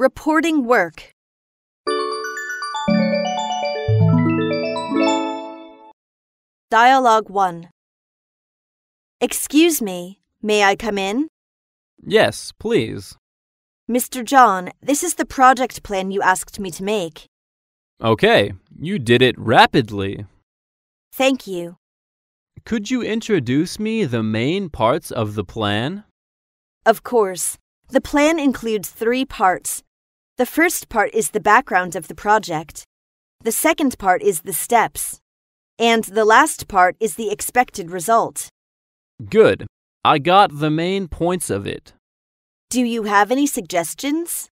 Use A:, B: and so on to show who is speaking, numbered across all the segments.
A: Reporting work. Dialogue 1. Excuse me, may I come in?
B: Yes, please.
A: Mr. John, this is the project plan you asked me to make.
B: Okay, you did it rapidly.
A: Thank you.
B: Could you introduce me the main parts of the plan?
A: Of course. The plan includes 3 parts. The first part is the background of the project. The second part is the steps. And the last part is the expected result.
B: Good. I got the main points of it.
A: Do you have any suggestions?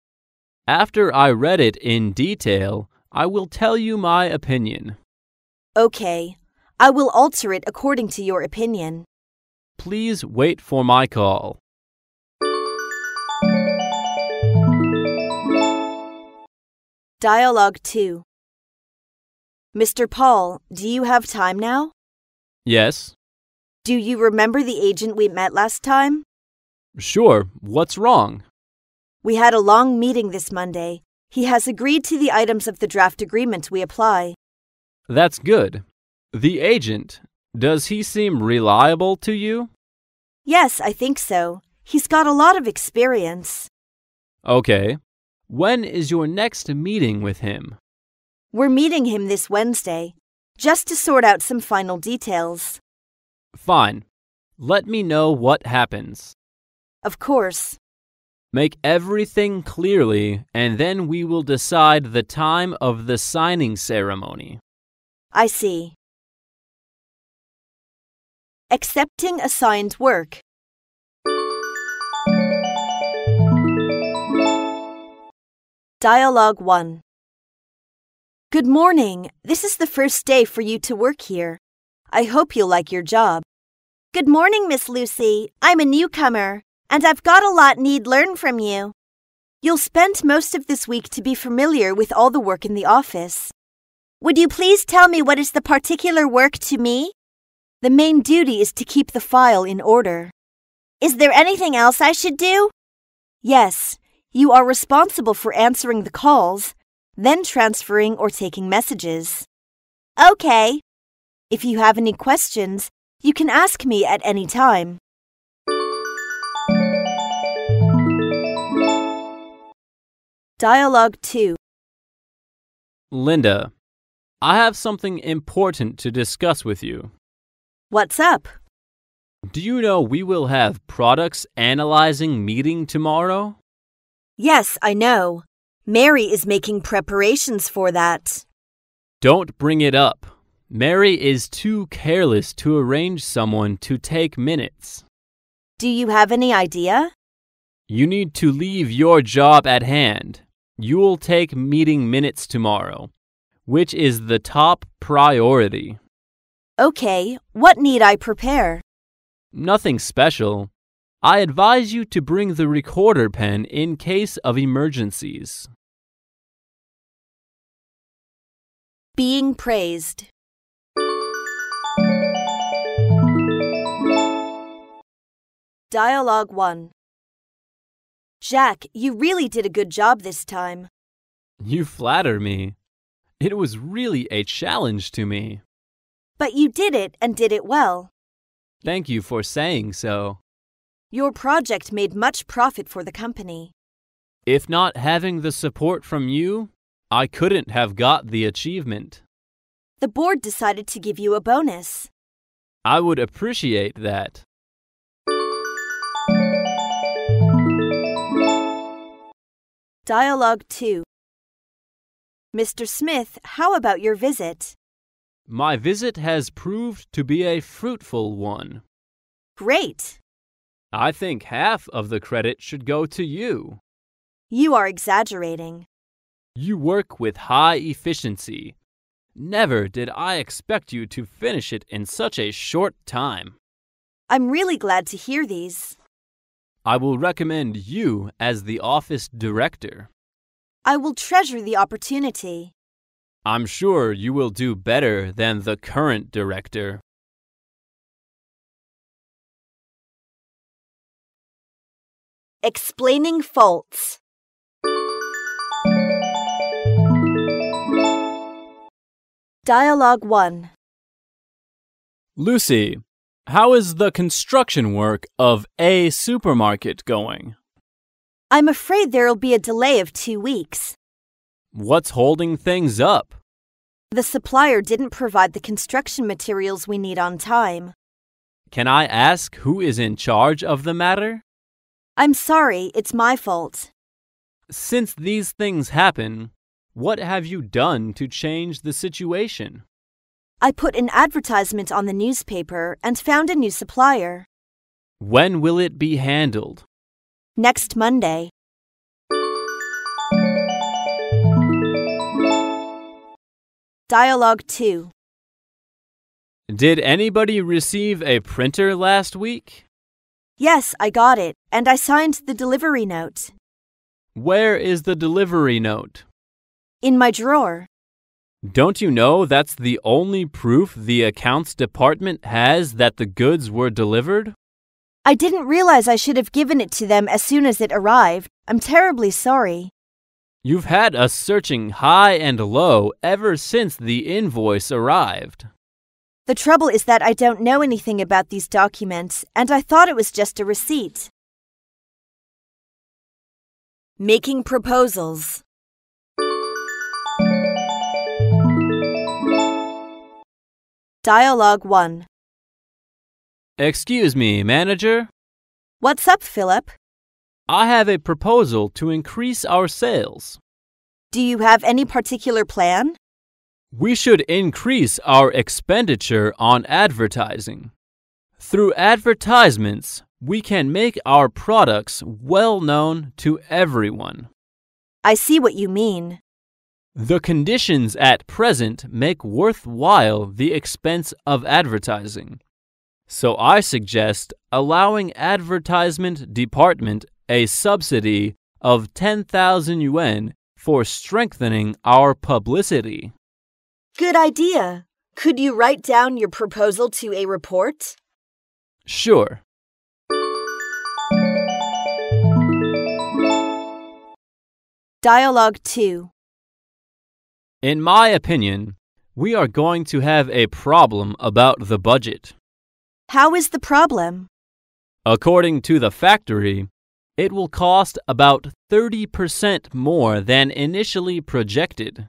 B: After I read it in detail, I will tell you my opinion.
A: Okay. I will alter it according to your opinion.
B: Please wait for my call.
A: Dialogue 2. Mr. Paul, do you have time now?
B: Yes?
A: Do you remember the agent we met last time?
B: Sure. What's wrong?
A: We had a long meeting this Monday. He has agreed to the items of the draft agreement we apply.
B: That's good. The agent, does he seem reliable to you?
A: Yes, I think so. He's got a lot of experience.
B: Okay. When is your next meeting with him?
A: We're meeting him this Wednesday, just to sort out some final details.
B: Fine. Let me know what happens.
A: Of course.
B: Make everything clearly, and then we will decide the time of the signing ceremony.
A: I see. Accepting assigned work. Dialogue 1. Good morning. This is the first day for you to work here. I hope you'll like your job. Good morning, Miss Lucy. I'm a newcomer, and I've got a lot need learn from you. You'll spend most of this week to be familiar with all the work in the office. Would you please tell me what is the particular work to me? The main duty is to keep the file in order. Is there anything else I should do? Yes, you are responsible for answering the calls, then transferring or taking messages. Okay. If you have any questions, you can ask me at any time. Dialogue 2.
B: Linda, I have something important to discuss with you.
A: What's up?
B: Do you know we will have products analyzing meeting tomorrow?
A: Yes, I know. Mary is making preparations for that.
B: Don't bring it up. Mary is too careless to arrange someone to take minutes.
A: Do you have any idea?
B: You need to leave your job at hand. You'll take meeting minutes tomorrow, which is the top priority.
A: Okay, what need I prepare?
B: Nothing special. I advise you to bring the recorder pen in case of emergencies.
A: Being praised. Dialogue 1. Jack, you really did a good job this time.
B: You flatter me. It was really a challenge to me.
A: But you did it and did it well.
B: Thank you for saying so.
A: Your project made much profit for the company.
B: If not having the support from you, I couldn't have got the achievement.
A: The board decided to give you a bonus.
B: I would appreciate that.
A: Dialogue 2. Mr. Smith, how about your visit?
B: My visit has proved to be a fruitful one.
A: Great.
B: I think half of the credit should go to you.
A: You are exaggerating.
B: You work with high efficiency. Never did I expect you to finish it in such a short time.
A: I'm really glad to hear these.
B: I will recommend you as the office director.
A: I will treasure the opportunity.
B: I'm sure you will do better than the current director.
A: Explaining faults. Dialogue 1.
B: Lucy, how is the construction work of a supermarket going?
A: I'm afraid there'll be a delay of 2 weeks.
B: What's holding things up?
A: The supplier didn't provide the construction materials we need on time.
B: Can I ask who is in charge of the matter?
A: I'm sorry, it's my fault.
B: Since these things happen, what have you done to change the situation?
A: I put an advertisement on the newspaper and found a new supplier.
B: When will it be handled?
A: Next Monday. Dialogue 2.
B: Did anybody receive a printer last week?
A: Yes, I got it, and I signed the delivery note.
B: Where is the delivery note?
A: In my drawer.
B: Don't you know that's the only proof the accounts department has that the goods were delivered?
A: I didn't realize I should have given it to them as soon as it arrived. I'm terribly sorry.
B: You've had us searching high and low ever since the invoice arrived.
A: The trouble is that I don't know anything about these documents, and I thought it was just a receipt. Making proposals. Dialogue 1.
B: Excuse me, manager.
A: What's up, Philip?
B: I have a proposal to increase our sales.
A: Do you have any particular plan?
B: We should increase our expenditure on advertising. Through advertisements, we can make our products well known to everyone.
A: I see what you mean.
B: The conditions at present make worthwhile the expense of advertising. So I suggest allowing advertisement department a subsidy of 10,000 yuan for strengthening our publicity.
A: Good idea. Could you write down your proposal to a report?
B: Sure.
A: Dialogue 2.
B: In my opinion, we are going to have a problem about the budget.
A: How is the problem?
B: According to the factory, it will cost about 30% more than initially projected.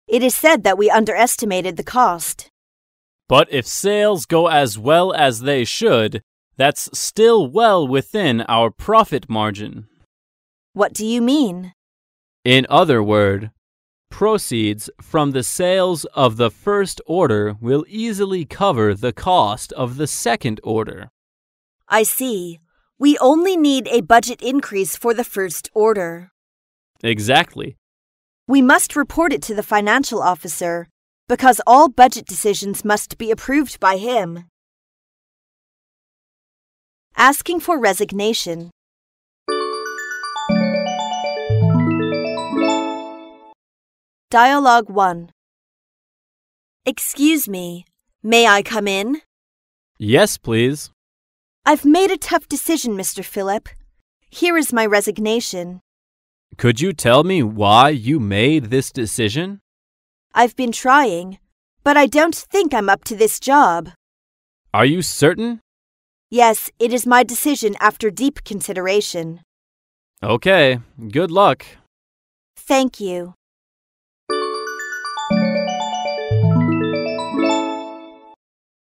A: It is said that we underestimated the cost.
B: But if sales go as well as they should, that's still well within our profit margin.
A: What do you mean?
B: In other words, proceeds from the sales of the first order will easily cover the cost of the second order.
A: I see. We only need a budget increase for the first order.
B: Exactly.
A: We must report it to the financial officer, because all budget decisions must be approved by him. Asking for resignation. Dialogue 1. Excuse me, may I come in?
B: Yes, please.
A: I've made a tough decision, Mr. Philip. Here is my resignation.
B: Could you tell me why you made this decision?
A: I've been trying, but I don't think I'm up to this job.
B: Are you certain?
A: Yes, it is my decision after deep consideration.
B: Okay, good luck.
A: Thank you.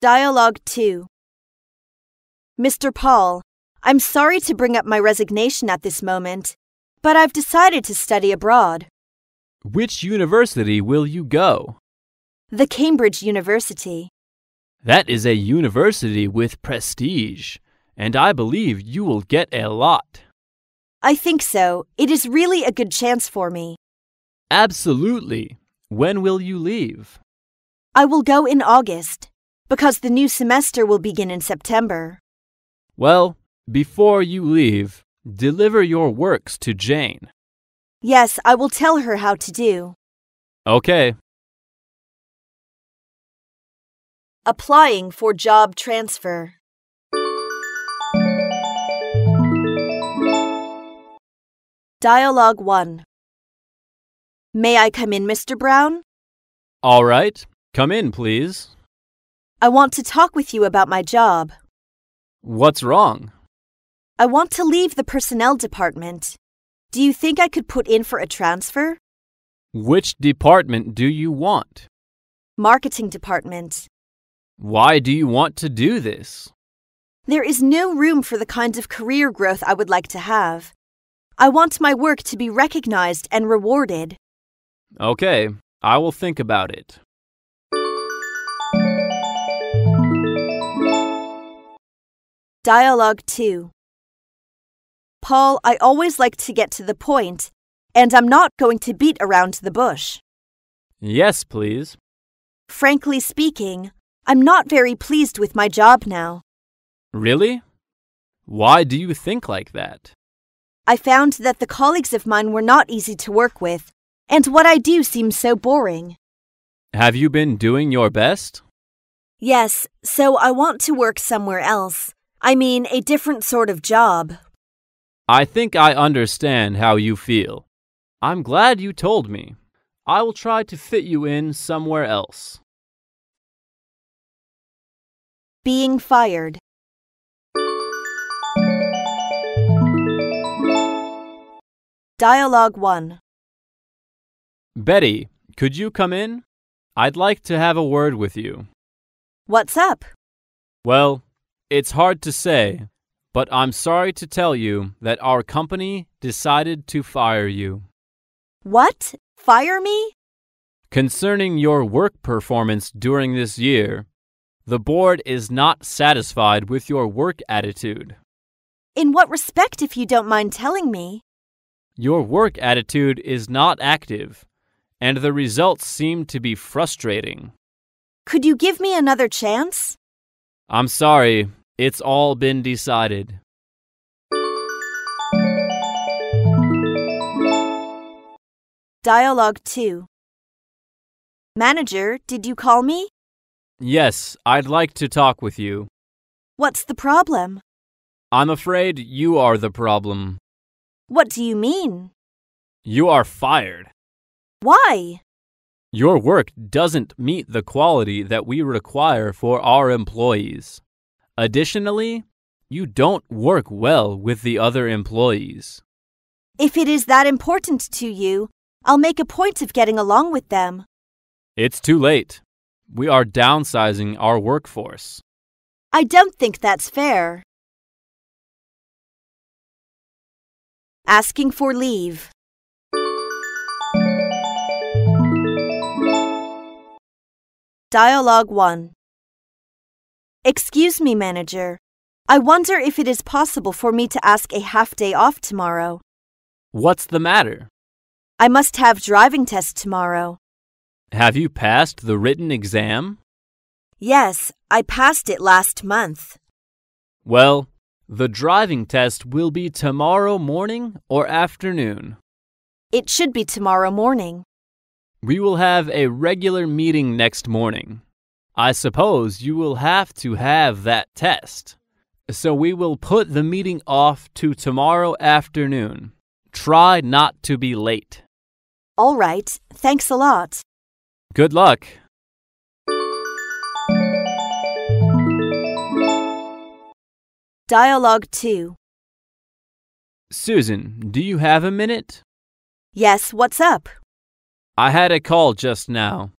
A: Dialogue 2. Mr. Paul, I'm sorry to bring up my resignation at this moment, but I've decided to study abroad.
B: Which university will you go?
A: The Cambridge University.
B: That is a university with prestige, and I believe you will get a lot.
A: I think so. It is really a good chance for me.
B: Absolutely. When will you leave?
A: I will go in August, because the new semester will begin in September.
B: Well, before you leave, deliver your works to Jane.
A: Yes, I will tell her how to do.
B: Okay.
A: Applying for job transfer. Dialogue 1. May I come in, Mr. Brown?
B: All right. Come in, please.
A: I want to talk with you about my job.
B: What's wrong?
A: I want to leave the personnel department. Do you think I could put in for a transfer?
B: Which department do you want?
A: Marketing department.
B: Why do you want to do this?
A: There is no room for the kind of career growth I would like to have. I want my work to be recognized and rewarded.
B: Okay, I will think about it.
A: Dialogue 2. Paul, I always like to get to the point, and I'm not going to beat around the bush.
B: Yes, please.
A: Frankly speaking, I'm not very pleased with my job now.
B: Really? Why do you think like that?
A: I found that the colleagues of mine were not easy to work with, and what I do seems so boring.
B: Have you been doing your best?
A: Yes, so I want to work somewhere else. I mean, a different sort of job.
B: I think I understand how you feel. I'm glad you told me. I will try to fit you in somewhere else.
A: Being fired. Dialogue 1.
B: Betty, could you come in? I'd like to have a word with you.
A: What's up?
B: Well, it's hard to say, but I'm sorry to tell you that our company decided to fire you.
A: What? Fire me?
B: Concerning your work performance during this year, the board is not satisfied with your work attitude.
A: In what respect, if you don't mind telling me?
B: Your work attitude is not active, and the results seem to be frustrating.
A: Could you give me another chance?
B: I'm sorry, it's all been decided.
A: Dialogue 2. Manager, did you call me?
B: Yes, I'd like to talk with you.
A: What's the problem?
B: I'm afraid you are the problem.
A: What do you mean?
B: You are fired.
A: Why?
B: Your work doesn't meet the quality that we require for our employees. Additionally, you don't work well with the other employees.
A: If it is that important to you, I'll make a point of getting along with them.
B: It's too late. We are downsizing our workforce.
A: I don't think that's fair. Asking for leave. Dialogue 1. Excuse me, manager. I wonder if it is possible for me to ask a half-day off tomorrow.
B: What's the matter?
A: I must have driving test tomorrow.
B: Have you passed the written exam?
A: Yes, I passed it last month.
B: Well, the driving test will be tomorrow morning or afternoon.
A: It should be tomorrow morning.
B: We will have a regular meeting next morning. I suppose you will have to have that test. So we will put the meeting off to tomorrow afternoon. Try not to be late.
A: All right, thanks a lot.
B: Good luck.
A: Dialogue 2.
B: Susan, do you have a minute?
A: Yes, what's up?
B: I had a call just now.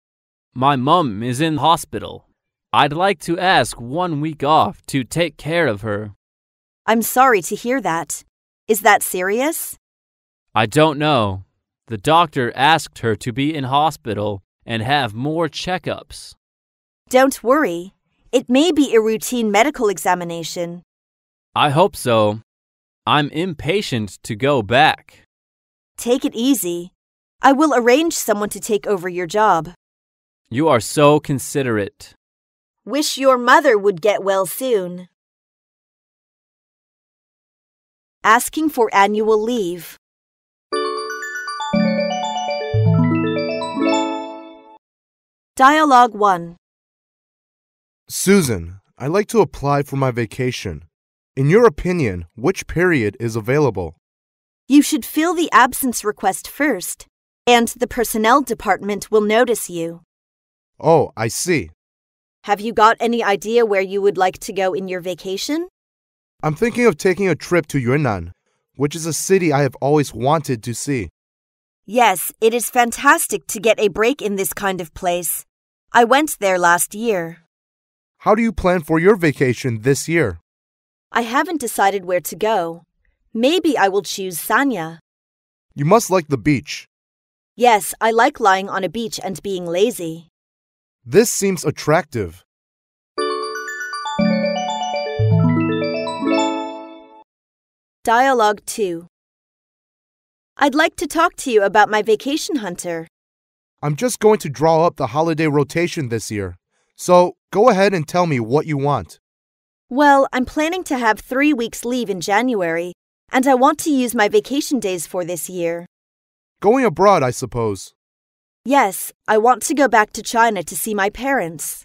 B: My mum is in hospital. I'd like to ask 1 week off to take care of her.
A: I'm sorry to hear that. Is that serious?
B: I don't know. The doctor asked her to be in hospital and have more checkups.
A: Don't worry. It may be a routine medical examination.
B: I hope so. I'm impatient to go back.
A: Take it easy. I will arrange someone to take over your job.
B: You are so considerate.
A: Wish your mother would get well soon. Asking for annual leave. Dialogue 1.
C: Susan, I'd like to apply for my vacation. In your opinion, which period is available?
A: You should fill the absence request first, and the personnel department will notice you.
C: Oh, I see.
A: Have you got any idea where you would like to go in your vacation?
C: I'm thinking of taking a trip to Yunnan, which is a city I have always wanted to see.
A: Yes, it is fantastic to get a break in this kind of place. I went there last year.
C: How do you plan for your vacation this year?
A: I haven't decided where to go. Maybe I will choose Sanya.
C: You must like the beach.
A: Yes, I like lying on a beach and being lazy.
C: This seems attractive.
A: Dialogue 2. I'd like to talk to you about my vacation, Hunter.
C: I'm just going to draw up the holiday rotation this year. So go ahead and tell me what you want.
A: Well, I'm planning to have 3 weeks leave in January, and I want to use my vacation days for this year.
C: Going abroad, I suppose.
A: Yes, I want to go back to China to see my parents.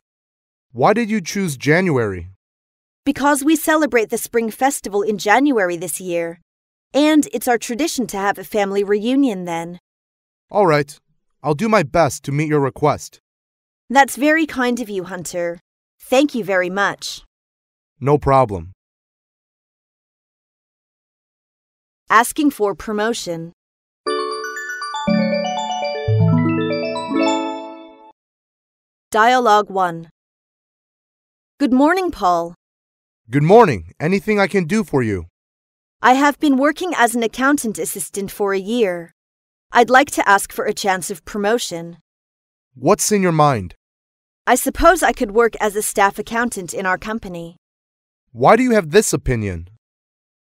C: Why did you choose January?
A: Because we celebrate the Spring Festival in January this year, and it's our tradition to have a family reunion then.
C: All right. I'll do my best to meet your request.
A: That's very kind of you, Hunter. Thank you very much.
C: No problem.
A: Asking for promotion. Dialogue 1. Good morning, Paul.
C: Good morning. Anything I can do for you?
A: I have been working as an accountant assistant for a year. I'd like to ask for a chance of promotion.
C: What's in your mind?
A: I suppose I could work as a staff accountant in our company.
C: Why do you have this opinion?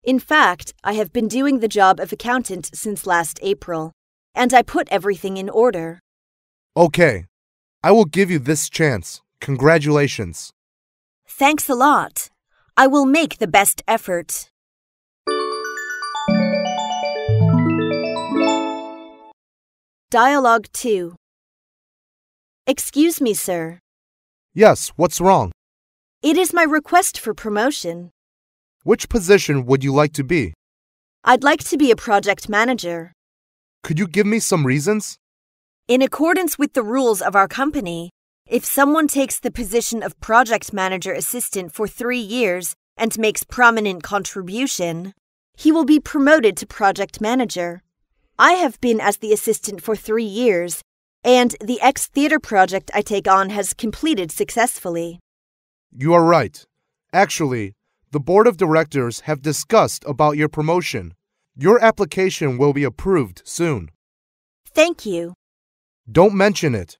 A: In fact, I have been doing the job of accountant since last April, and I put everything in order.
C: Okay. I will give you this chance. Congratulations.
A: Thanks a lot. I will make the best effort. Dialogue 2. Excuse me, sir.
C: Yes, what's wrong?
A: It is my request for promotion.
C: Which position would you like to be?
A: I'd like to be a project manager.
C: Could you give me some reasons?
A: In accordance with the rules of our company, if someone takes the position of project manager assistant for 3 years and makes prominent contribution, he will be promoted to project manager. I have been as the assistant for 3 years, and the ex-theater project I take on has completed successfully.
C: You are right. Actually, the board of directors have discussed about your promotion. Your application will be approved soon.
A: Thank you.
C: Don't mention it.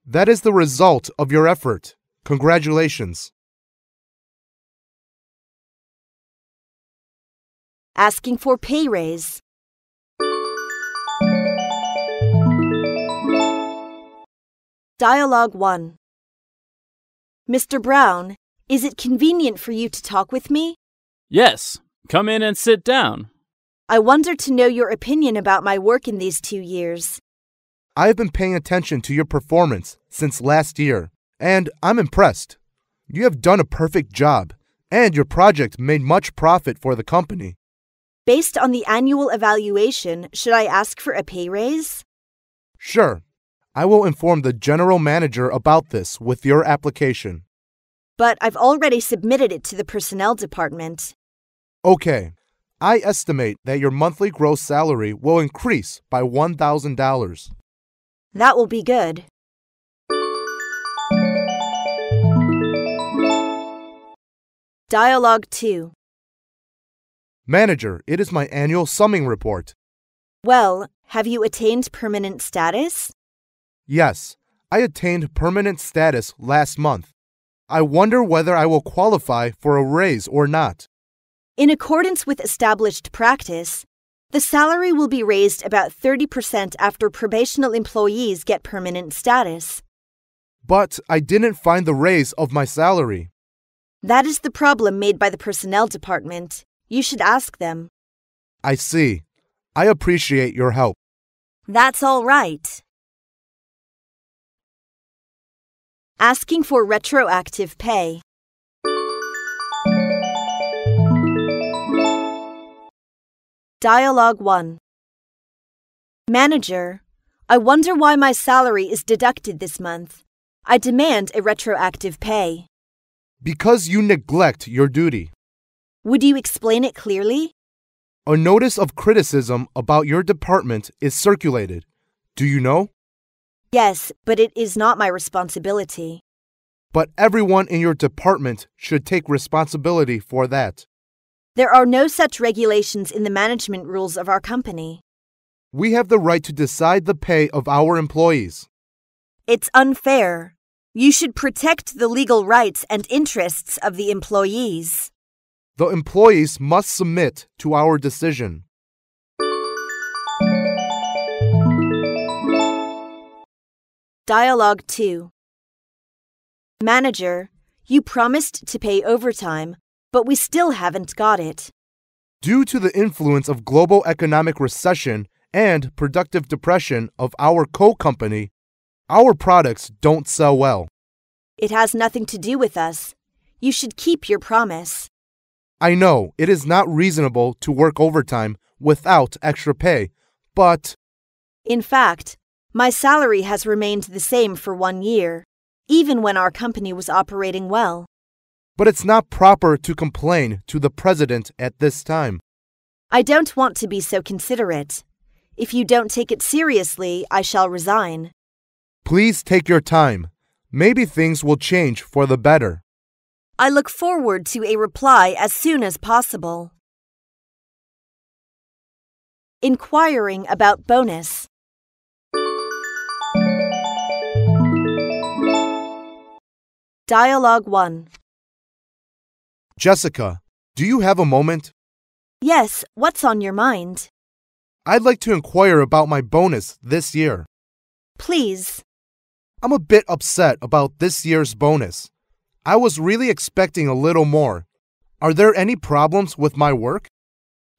C: That is the result of your effort. Congratulations.
A: Asking for pay raise. Dialogue 1. Mr. Brown, is it convenient for you to talk with me?
B: Yes, come in and sit down.
A: I wonder to know your opinion about my work in these 2 years.
C: I have been paying attention to your performance since last year, and I'm impressed. You have done a perfect job, and your project made much profit for the company.
A: Based on the annual evaluation, should I ask for a pay raise?
C: Sure. I will inform the general manager about this with your application.
A: But I've already submitted it to the personnel department.
C: Okay. I estimate that your monthly gross salary will increase by $1,000.
A: That will be good. Dialogue 2.
C: Manager, it is my annual summing report.
A: Well, have you attained permanent status?
C: Yes, I attained permanent status last month. I wonder whether I will qualify for a raise or not.
A: In accordance with established practice, the salary will be raised about 30% after probational employees get permanent status.
C: But I didn't find the raise of my salary.
A: That is the problem made by the personnel department. You should ask them.
C: I see. I appreciate your help.
A: That's all right. Asking for retroactive pay. Dialogue 1. Manager, I wonder why my salary is deducted this month. I demand a retroactive pay.
C: Because you neglect your duty.
A: Would you explain it clearly?
C: A notice of criticism about your department is circulated. Do you know?
A: Yes, but it is not my responsibility.
C: But everyone in your department should take responsibility for that.
A: There are no such regulations in the management rules of our company.
C: We have the right to decide the pay of our employees.
A: It's unfair. You should protect the legal rights and interests of the employees.
C: The employees must submit to our decision.
A: Dialogue 2. Manager, you promised to pay overtime, but we still haven't got it.
C: Due to the influence of global economic recession and productive depression of our co-company, our products don't sell well.
A: It has nothing to do with us. You should keep your promise.
C: I know it is not reasonable to work overtime without extra pay, but
A: In fact, my salary has remained the same for 1 year, even when our company was operating well.
C: it's not proper to complain to the president at this time.
A: I don't want to be so considerate. If you don't take it seriously, I shall resign.
C: Please take your time. Maybe things will change for the better.
A: I look forward to a reply as soon as possible. Inquiring about bonus. Dialogue 1.
C: Jessica, do you have a moment?
A: Yes, what's on your mind?
C: I'd like to inquire about my bonus this year.
A: Please.
C: I'm a bit upset about this year's bonus. I was really expecting a little more. Are there any problems with my work?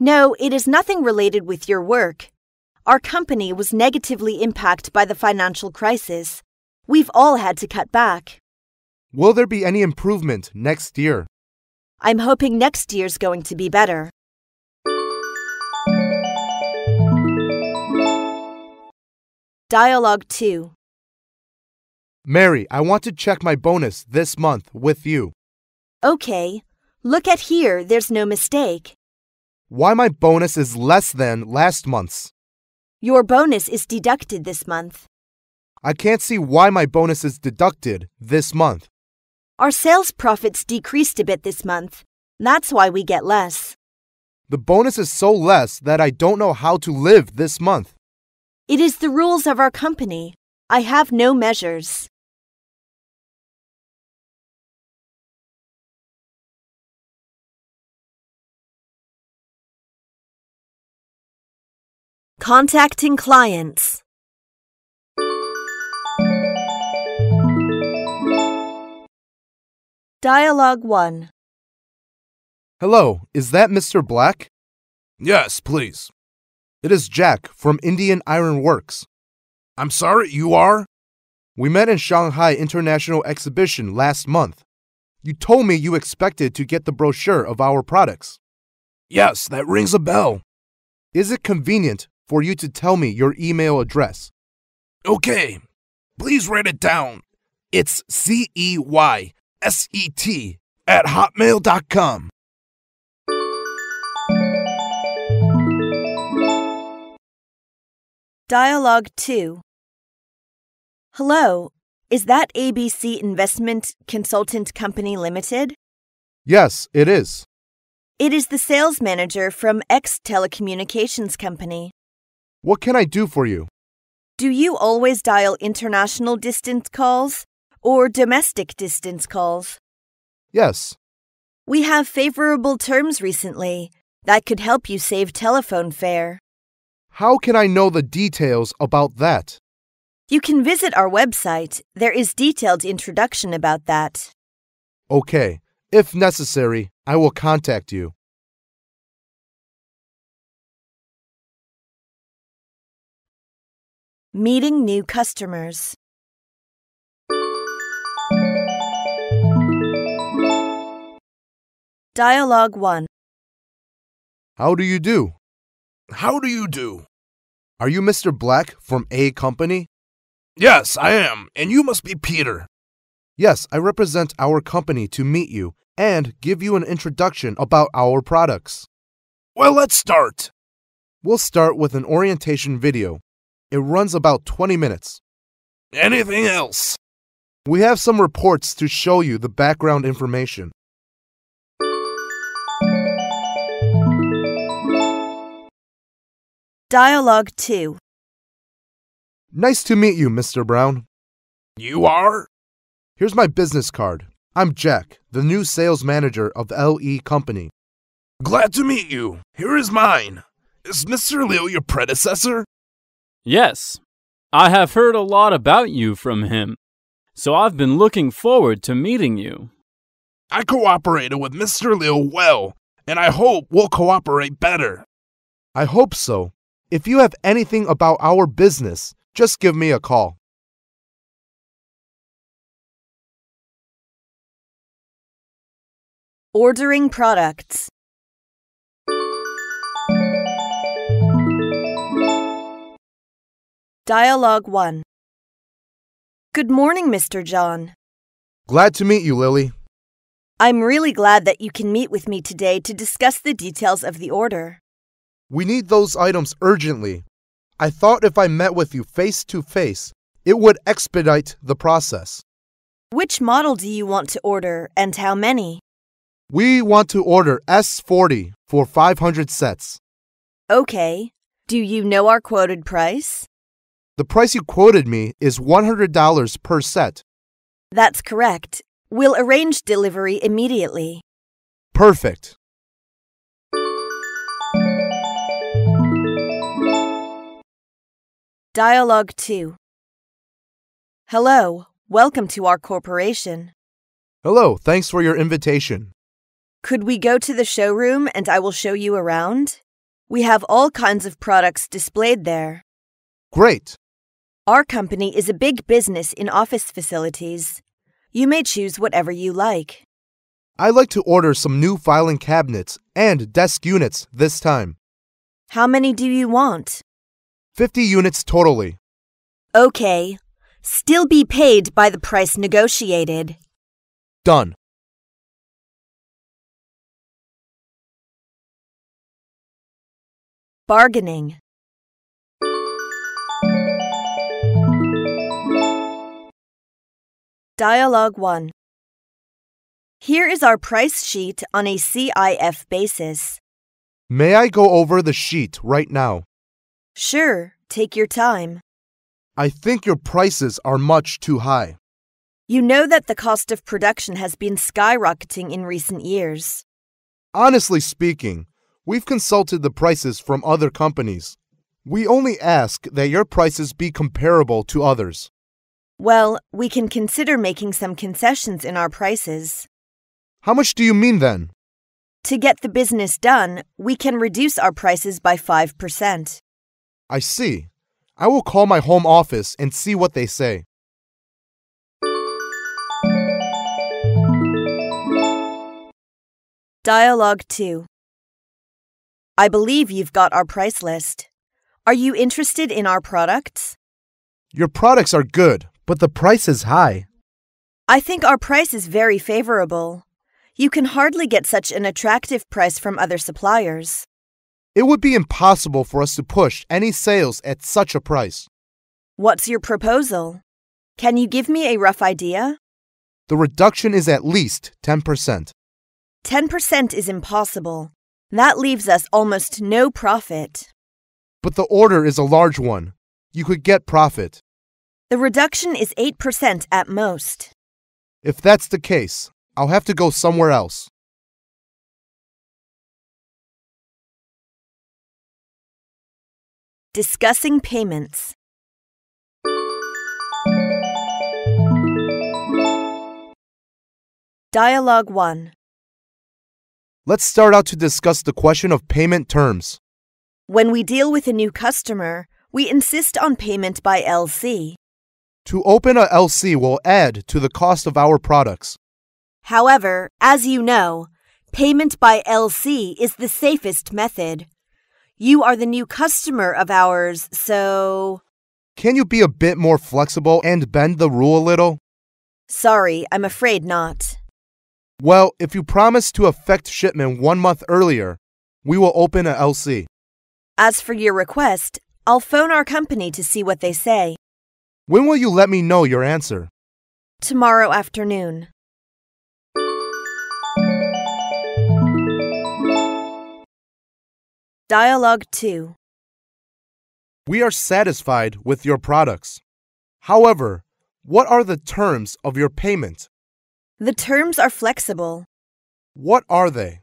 A: No, it is nothing related with your work. Our company was negatively impacted by the financial crisis. We've all had to cut back.
C: Will there be any improvement next year?
A: I'm hoping next year's going to be better. Dialogue 2.
C: Mary, I want to check my bonus this month with you.
A: Okay, look at here, there's no mistake.
C: Why my bonus is less than last month's?
A: Your bonus is deducted this month.
C: I can't see why my bonus is deducted this month.
A: Our sales profits decreased a bit this month. That's why we get less.
C: The bonus is so less that I don't know how to live this month.
A: It is the rules of our company. I have no measures. Contacting clients. Dialogue 1.
C: Hello, is that Mr. Black?
D: Yes, please.
C: It is Jack from Indian Iron Works.
D: I'm sorry, you are?
C: We met in Shanghai International Exhibition last month. You told me you expected to get the brochure of our products.
D: Yes, that rings a bell.
C: Is it convenient for you to tell me your email address?
D: Okay, please write it down. It's CEYSET@hotmail.com.
A: Dialogue 2. Hello, is that ABC Investment Consultant Company Limited?
C: Yes, it is.
A: It is the sales manager from X Telecommunications Company.
C: What can I do for you?
A: Do you always dial international distance calls or domestic distance calls?
C: Yes.
A: We have favorable terms recently that could help you save telephone fare.
C: How can I know the details about that?
A: You can visit our website. There is detailed introduction about that.
C: Okay. If necessary, I will contact you.
A: Meeting new customers. Dialogue 1.
C: How do you do?
D: How do you do?
C: Are you Mr. Black from A Company?
D: Yes, I am, and you must be Peter.
C: Yes, I represent our company to meet you and give you an introduction about our products.
D: Well, let's start.
C: We'll start with an orientation video. It runs about 20 minutes.
D: Anything else?
C: We have some reports to show you the background information.
A: Dialogue 2.
C: Nice to meet you, Mr. Brown.
D: You are?
C: Here's my business card. I'm Jack, the new sales manager of LE Company.
D: Glad to meet you. Here is mine. Is Mr. Liu your predecessor?
B: Yes, I have heard a lot about you from him, so I've been looking forward to meeting you.
D: I cooperated with Mr. Liu well, and I hope we'll cooperate better.
C: I hope so. If you have anything about our business, just give me a call.
A: Ordering products. Dialogue 1. Good morning, Mr. John.
C: Glad to meet you, Lily.
A: I'm really glad that you can meet with me today to discuss the details of the order.
C: We need those items urgently. I thought if I met with you face to face, it would expedite the process.
A: Which model do you want to order and how many?
C: We want to order S40 for 500 sets.
A: Okay. Do you know our quoted price?
C: The price you quoted me is $100 per set.
A: That's correct. We'll arrange delivery immediately.
C: Perfect.
A: Dialogue 2. Hello. Welcome to our corporation.
C: Hello, thanks for your invitation.
A: Could we go to the showroom and I will show you around? We have all kinds of products displayed there.
C: Great.
A: Our company is a big business in office facilities. You may choose whatever you like.
C: I'd like to order some new filing cabinets and desk units this time.
A: How many do you want?
C: 50 units totally.
A: Okay. Still be paid by the price negotiated.
C: Done.
A: Bargaining. Dialogue 1. Here is our price sheet on a CIF basis.
C: May I go over the sheet right now?
A: Sure, take your time.
C: I think your prices are much too high.
A: You know that the cost of production has been skyrocketing in recent years.
C: Honestly speaking, we've consulted the prices from other companies. We only ask that your prices be comparable to others.
A: Well, we can consider making some concessions in our prices.
C: How much do you mean then?
A: To get the business done, we can reduce our prices by 5%.
C: I see. I will call my home office and see what they say.
A: Dialogue 2. I believe you've got our price list. Are you interested in our products?
C: Your products are good, but the price is high.
A: I think our price is very favorable. You can hardly get such an attractive price from other suppliers.
C: It would be impossible for us to push any sales at such a price.
A: What's your proposal? Can you give me a rough idea?
C: The reduction is at least 10%.
A: 10% is impossible. That leaves us almost no profit.
C: But the order is a large one. You could get profit.
A: The reduction is 8% at most.
C: If that's the case, I'll have to go somewhere else.
A: Discussing payments. Dialogue 1.
C: Let's start out to discuss the question of payment terms.
A: When we deal with a new customer, we insist on payment by LC.
C: To open a LC will add to the cost of our products.
A: However, as you know, payment by LC is the safest method. You are the new customer of ours, so...
C: Can you be a bit more flexible and bend the rule a little?
A: Sorry, I'm afraid not.
C: Well, if you promise to effect shipment 1 month earlier, we will open a LC.
A: As for your request, I'll phone our company to see what they say.
C: When will you let me know your answer?
A: Tomorrow afternoon. Dialogue 2.
C: We are satisfied with your products. However, what are the terms of your payment?
A: The terms are flexible.
C: What are they?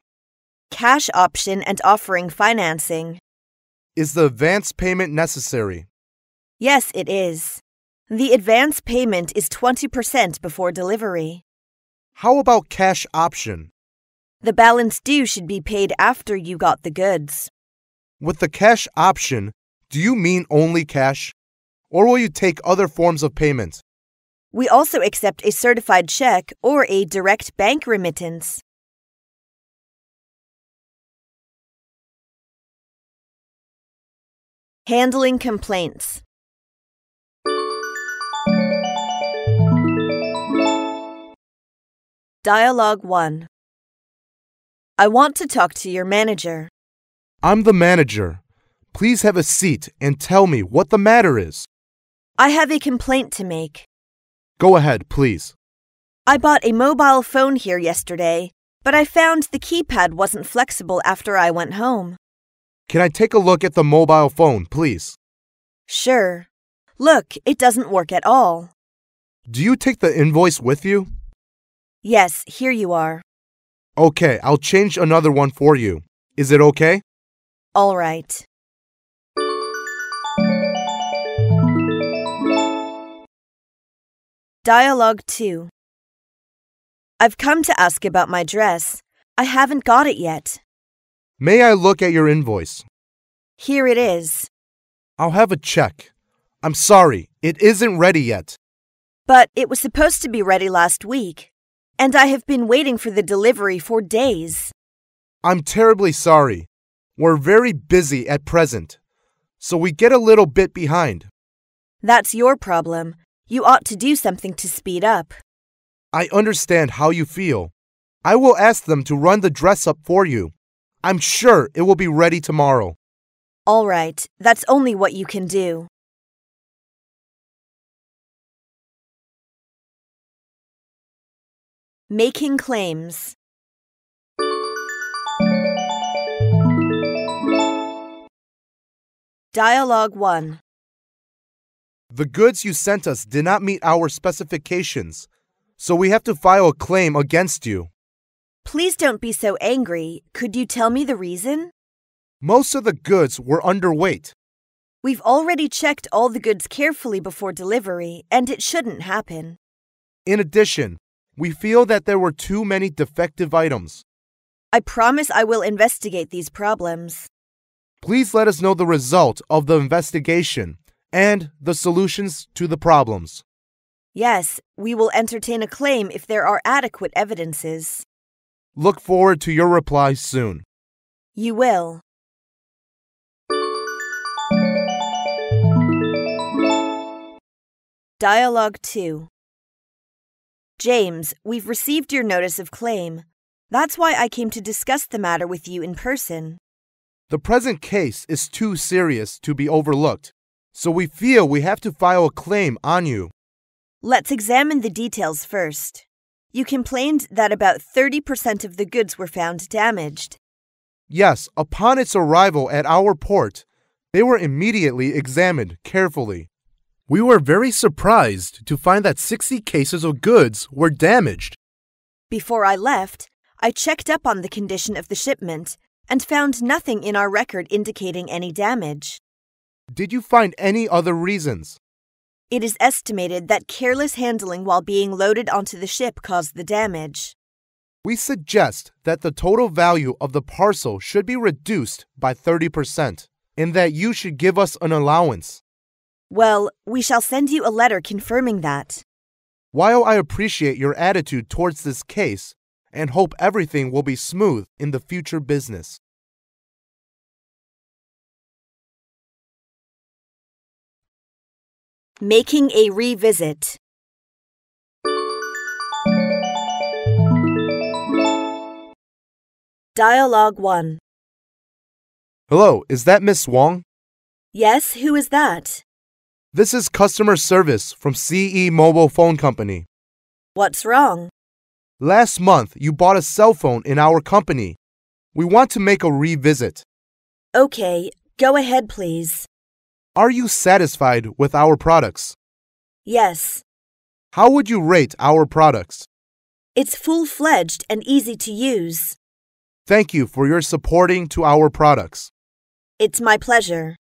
A: Cash option and offering financing.
C: Is the advance payment necessary?
A: Yes, it is. The advance payment is 20% before delivery.
C: How about cash option?
A: The balance due should be paid after you got the goods.
C: With the cash option, do you mean only cash? Or will you take other forms of payment?
A: We also accept a certified check or a direct bank remittance. Handling complaints. Dialogue 1. I want to talk to your manager.
C: I'm the manager. Please have a seat and tell me what the matter is.
A: I have a complaint to make.
C: Go ahead, please.
A: I bought a mobile phone here yesterday, but I found the keypad wasn't flexible after I went home.
C: Can I take a look at the mobile phone, please?
A: Sure. Look, it doesn't work at all.
C: Do you take the invoice with you?
A: Yes, here you are.
C: Okay, I'll change another one for you. Is it okay?
A: All right. Dialogue 2. I've come to ask about my dress. I haven't got it yet.
C: May I look at your invoice?
A: Here it is.
C: I'll have a check. I'm sorry, it isn't ready yet.
A: But it was supposed to be ready last week, and I have been waiting for the delivery for days.
C: I'm terribly sorry. We're very busy at present, so we get a little bit behind.
A: That's your problem. You ought to do something to speed up.
C: I understand how you feel. I will ask them to run the dress up for you. I'm sure it will be ready tomorrow.
A: All right, that's only what you can do. Making claims. Dialogue 1.
C: The goods you sent us did not meet our specifications, so we have to file a claim against you.
A: Please don't be so angry. Could you tell me the reason?
C: Most of the goods were underweight.
A: We've already checked all the goods carefully before delivery, and it shouldn't happen.
C: In addition, we feel that there were too many defective items.
A: I promise I will investigate these problems.
C: Please let us know the result of the investigation and the solutions to the problems.
A: Yes, we will entertain a claim if there are adequate evidences.
C: Look forward to your reply soon.
A: You will. Dialogue 2. James, we've received your notice of claim. That's why I came to discuss the matter with you in person.
C: The present case is too serious to be overlooked, so we feel we have to file a claim on you.
A: Let's examine the details first. You complained that about 30% of the goods were found damaged.
C: Yes, upon its arrival at our port, they were immediately examined carefully. We were very surprised to find that 60 cases of goods were damaged.
A: Before I left, I checked up on the condition of the shipment and found nothing in our record indicating any damage.
C: Did you find any other reasons?
A: It is estimated that careless handling while being loaded onto the ship caused the damage.
C: We suggest that the total value of the parcel should be reduced by 30% and that you should give us an allowance.
A: Well, we shall send you a letter confirming that.
C: While I appreciate your attitude towards this case and hope everything will be smooth in the future business.
A: Making a revisit. Dialogue 1.
C: Hello, is that Miss Wong?
A: Yes, who is that?
C: This is customer service from CE Mobile Phone Company.
A: What's wrong?
C: Last month, you bought a cell phone in our company. We want to make a revisit.
A: Okay, go ahead, please.
C: Are you satisfied with our products?
A: Yes.
C: How would you rate our products?
A: It's full-fledged and easy to use.
C: Thank you for your supporting to our products.
A: It's my pleasure.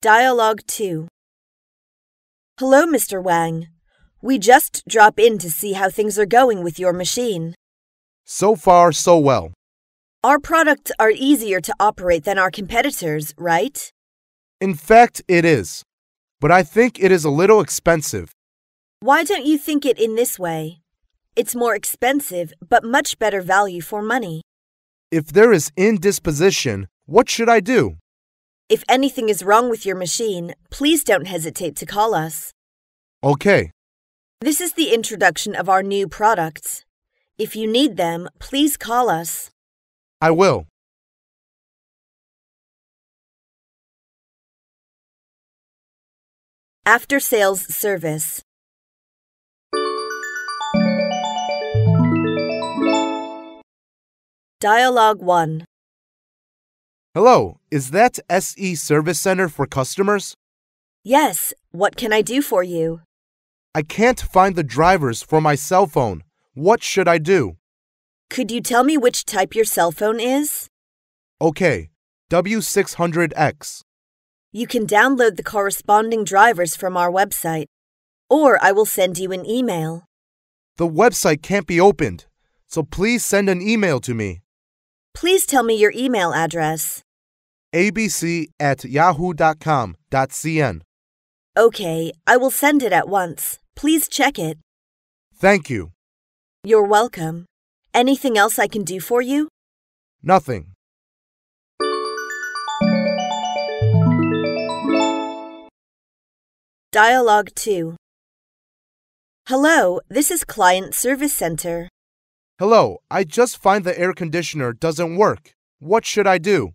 A: Dialogue 2. Hello, Mr. Wang. We just drop in to see how things are going with your machine.
C: So far, so well.
A: Our products are easier to operate than our competitors, right?
C: In fact, it is. But I think it is a little expensive.
A: Why don't you think it in this way? It's more expensive, but much better value for money.
C: If there is indisposition, what should I do?
A: If anything is wrong with your machine, please don't hesitate to call us.
C: Okay.
A: This is the introduction of our new products. If you need them, please call us.
C: I will.
A: After sales service. Dialogue 1.
C: Hello, is that SE Service Center for customers?
A: Yes, what can I do for you?
C: I can't find the drivers for my cell phone. What should I do?
A: Could you tell me which type your cell phone is?
C: Okay, W600X.
A: You can download the corresponding drivers from our website, or I will send you an email.
C: The website can't be opened, so please send an email to me.
A: Please tell me your email address.
C: abc@yahoo.com.cn.
A: Okay, I will send it at once. Please check it.
C: Thank you.
A: You're welcome. Anything else I can do for you?
C: Nothing.
A: Dialogue 2. Hello, this is Client Service Center.
C: Hello, I just find the air conditioner doesn't work. What should I do?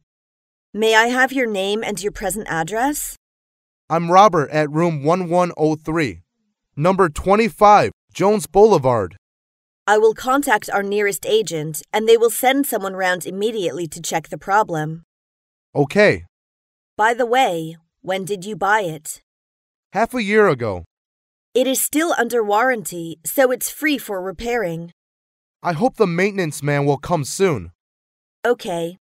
A: May I have your name and your present address?
C: I'm Robert at room 1103, number 25, Jones Boulevard.
A: I will contact our nearest agent, and they will send someone round immediately to check the problem.
C: Okay.
A: By the way, when did you buy it?
C: Half a year ago.
A: It is still under warranty, so it's free for repairing.
C: I hope the maintenance man will come soon.
A: Okay.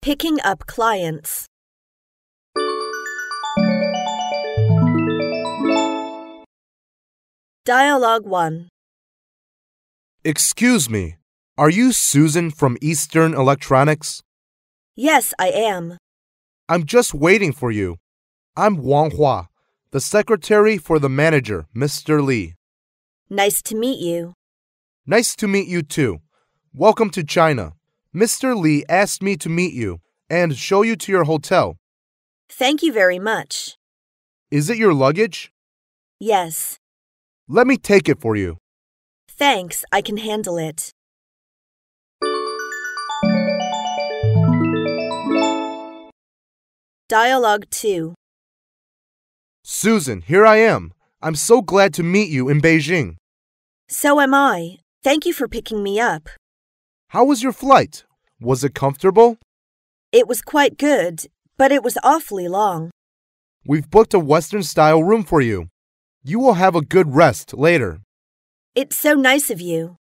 A: Picking up clients. Dialogue 1.
C: Excuse me, are you Susan from Eastern Electronics?
A: Yes, I am.
C: I'm just waiting for you. I'm Wang Hua, the secretary for the manager, Mr. Lee.
A: Nice to meet you.
C: Nice to meet you too. Welcome to China. Mr. Lee asked me to meet you and show you to your hotel.
A: Thank you very much.
C: Is it your luggage?
A: Yes.
C: Let me take it for you.
A: Thanks, I can handle it. Dialogue 2.
C: Susan, here I am. I'm so glad to meet you in Beijing.
A: So am I. Thank you for picking me up.
C: How was your flight? Was it comfortable?
A: It was quite good, but it was awfully long.
C: We've booked a Western-style room for you. You will have a good rest later.
A: It's so nice of you.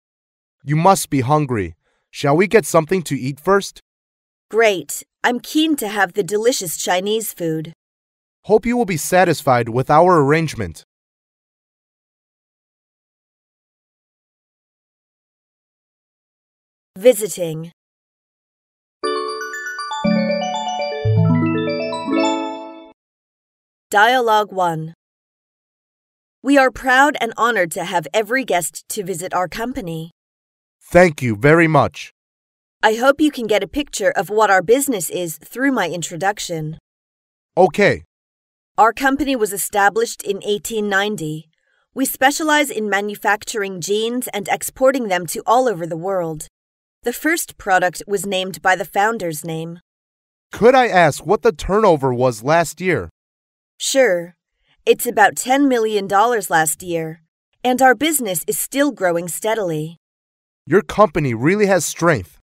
C: You must be hungry. Shall we get something to eat first?
A: Great. I'm keen to have the delicious Chinese food.
C: Hope you will be satisfied with our arrangement.
A: Visiting. Dialogue 1. We are proud and honored to have every guest to visit our company.
C: Thank you very much.
A: I hope you can get a picture of what our business is through my introduction.
C: Okay.
A: Our company was established in 1890. We specialize in manufacturing jeans and exporting them to all over the world. The first product was named by the founder's name.
C: Could I ask what the turnover was last year?
A: Sure. It's about $10 million last year, and our business is still growing steadily.
C: Your company really has strength.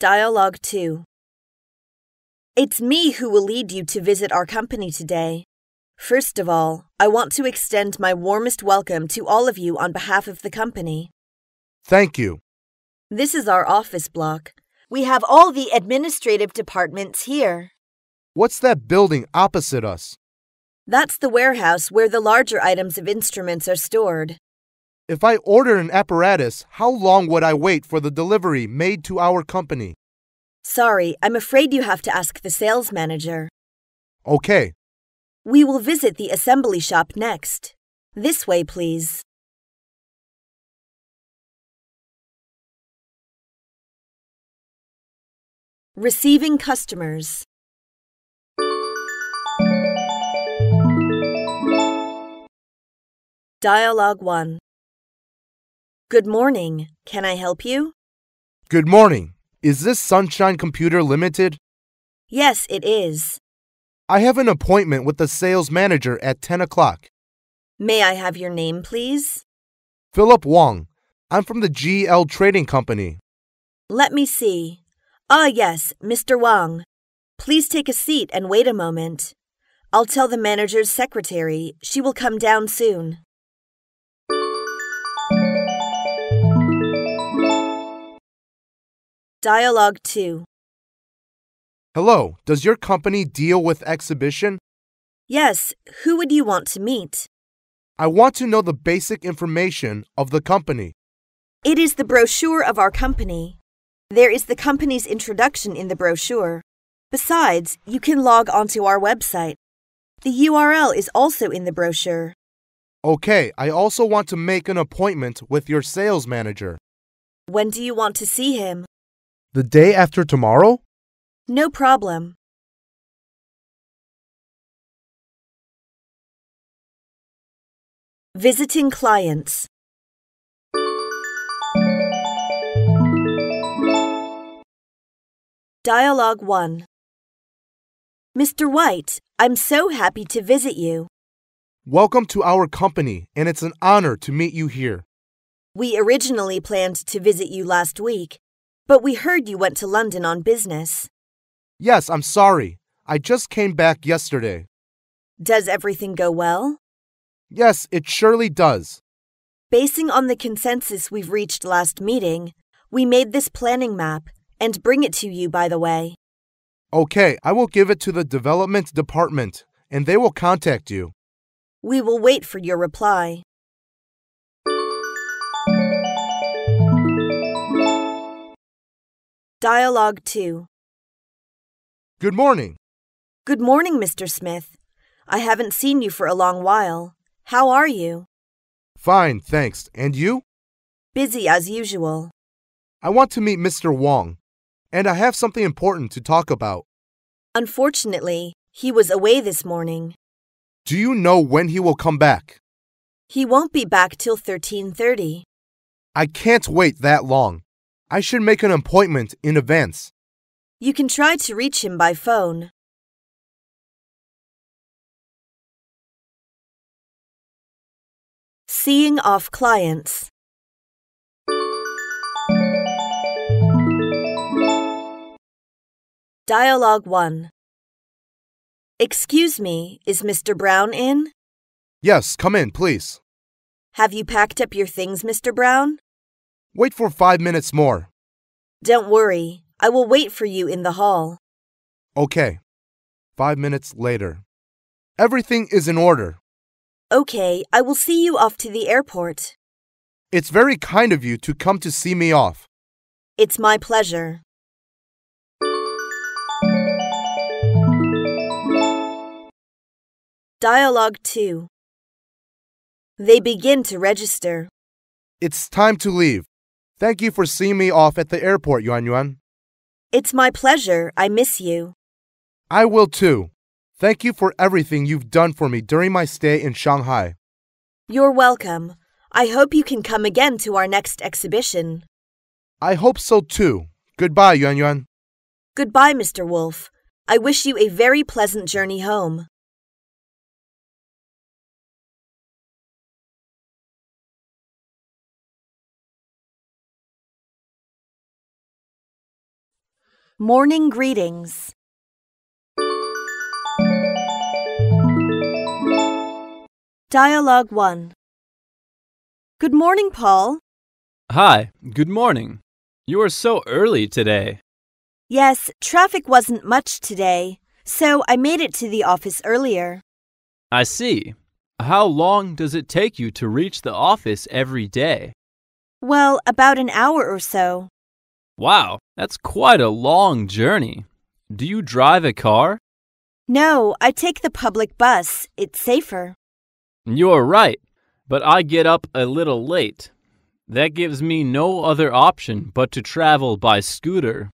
A: Dialogue 2. It's me who will lead you to visit our company today. First of all, I want to extend my warmest welcome to all of you on behalf of the company.
C: Thank you.
A: This is our office block. We have all the administrative departments here.
C: What's that building opposite us?
A: That's the warehouse where the larger items of instruments are stored.
C: If I order an apparatus, how long would I wait for the delivery made to our company?
A: Sorry, I'm afraid you have to ask the sales manager.
C: Okay.
A: We will visit the assembly shop next. This way, please. Receiving customers. Dialogue 1. Good morning. Can I help you?
C: Good morning. Is this Sunshine Computer Limited?
A: Yes, it is.
C: I have an appointment with the sales manager at 10 o'clock.
A: May I have your name, please?
C: Philip Wong. I'm from the GL Trading Company.
A: Let me see. Ah, yes, Mr. Wang. Please take a seat and wait a moment. I'll tell the manager's secretary. She will come down soon. Dialogue 2.
C: Hello, does your company deal with exhibition?
A: Yes, who would you want to meet?
C: I want to know the basic information of the company.
A: It is the brochure of our company. There is the company's introduction in the brochure. Besides, you can log onto our website. The URL is also in the brochure.
C: Okay, I also want to make an appointment with your sales manager.
A: When do you want to see him?
C: The day after tomorrow?
A: No problem. Visiting clients. Dialogue 1. Mr. White, I'm so happy to visit you.
C: Welcome to our company, and it's an honor to meet you here.
A: We originally planned to visit you last week, but we heard you went to London on business.
C: Yes, I'm sorry. I just came back yesterday.
A: Does everything go well?
C: Yes, it surely does.
A: Basing on the consensus we've reached last meeting, we made this planning map and bring it to you, by the way.
C: Okay, I will give it to the development department, and they will contact you.
A: We will wait for your reply. Dialogue 2.
C: Good morning.
A: Good morning, Mr. Smith. I haven't seen you for a long while. How are you?
C: Fine, thanks. And you?
A: Busy as usual.
C: I want to meet Mr. Wong, and I have something important to talk about.
A: Unfortunately, he was away this morning.
C: Do you know when he will come back?
A: He won't be back till 13:30.
C: I can't wait that long. I should make an appointment in advance.
A: You can try to reach him by phone. Seeing off clients. Dialogue 1. Excuse me, is Mr. Brown in?
C: Yes, come in, please.
A: Have you packed up your things, Mr. Brown?
C: Wait for 5 minutes more.
A: Don't worry, I will wait for you in the hall.
C: Okay. 5 minutes later. Everything is in order.
A: Okay, I will see you off to the airport.
C: It's very kind of you to come to see me off.
A: It's my pleasure. Dialogue 2. They begin to register.
C: It's time to leave. Thank you for seeing me off at the airport, Yuan Yuan.
A: It's my pleasure. I miss you.
C: I will too. Thank you for everything you've done for me during my stay in Shanghai.
A: You're welcome. I hope you can come again to our next exhibition.
C: I hope so too. Goodbye, Yuan Yuan.
A: Goodbye, Mr. Wolf. I wish you a very pleasant journey home. Morning greetings. Dialogue 1. Good morning, Paul.
B: Hi, good morning. You are so early today.
A: Yes, traffic wasn't much today, so I made it to the office earlier.
B: I see. How long does it take you to reach the office every day?
A: Well, about an hour or so.
B: Wow, that's quite a long journey. Do you drive a car?
A: No, I take the public bus. It's safer.
B: You're right, but I get up a little late. That gives me no other option but to travel by scooter.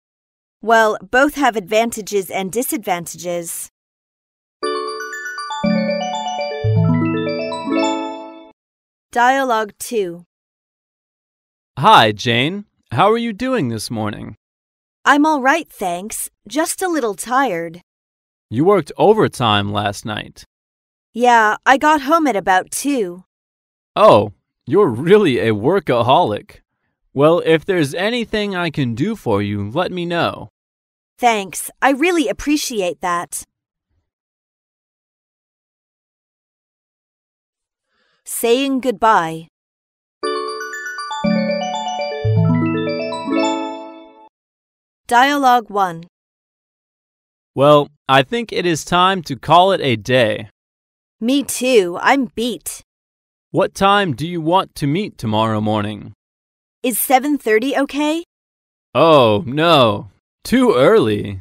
A: Well, both have advantages and disadvantages. Dialogue 2.
B: Hi, Jane. How are you doing this morning?
A: I'm all right, thanks. Just a little tired.
B: You worked overtime last night.
A: Yeah, I got home at about 2.
B: Oh, you're really a workaholic. Well, if there's anything I can do for you, let me know.
A: Thanks. I really appreciate that. Saying goodbye. Dialogue 1.
B: Well, I think it is time to call it a day.
A: Me too. I'm beat.
B: What time do you want to meet tomorrow morning?
A: Is 7:30 okay?
B: Oh, no. Too early.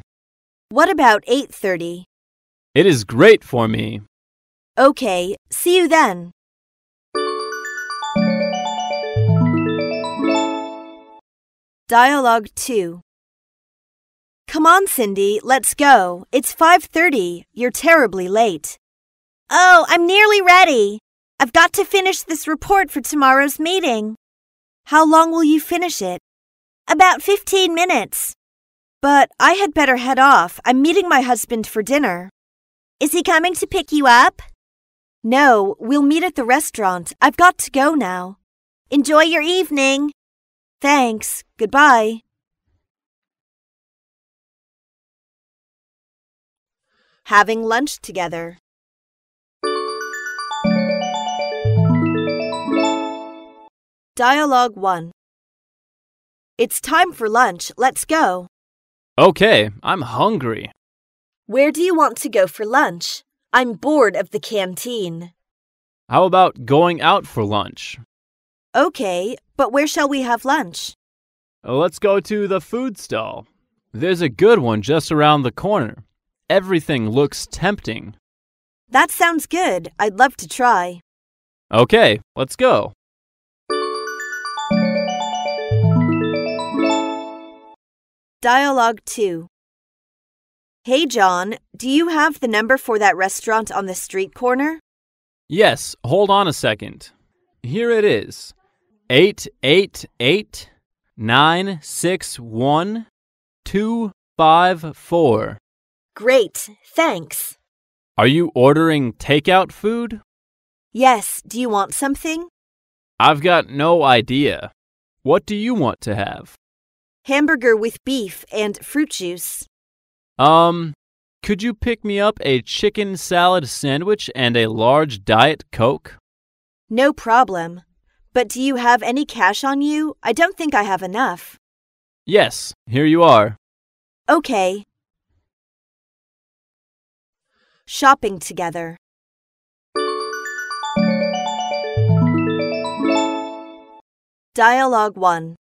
A: What about 8:30?
B: It is great for me.
A: Okay, see you then. Dialogue 2. Come on, Cindy, let's go. It's 5:30. You're terribly late. Oh, I'm nearly ready. I've got to finish this report for tomorrow's meeting. How long will you finish it? About 15 minutes. But I had better head off. I'm meeting my husband for dinner. Is he coming to pick you up? No, we'll meet at the restaurant. I've got to go now. Enjoy your evening. Thanks. Goodbye. Having lunch together. Dialogue 1. It's time for lunch. Let's go.
B: Okay, I'm hungry.
A: Where do you want to go for lunch? I'm bored of the canteen.
B: How about going out for lunch?
A: Okay, but where shall we have lunch?
B: Let's go to the food stall. There's a good one just around the corner. Everything looks tempting.
A: That sounds good. I'd love to try.
B: Okay, let's go.
A: Dialogue 2. Hey, John, do you have the number for that restaurant on the street corner?
B: Yes, hold on a second. Here it is. 888-961-254.
A: Great, thanks.
B: Are you ordering takeout food?
A: Yes, do you want something?
B: I've got no idea. What do you want to have?
A: Hamburger with beef and fruit juice.
B: Could you pick me up a chicken salad sandwich and a large Diet Coke?
A: No problem. But do you have any cash on you? I don't think I have enough.
B: Yes, here you are.
A: Okay. Shopping together. Dialogue 1.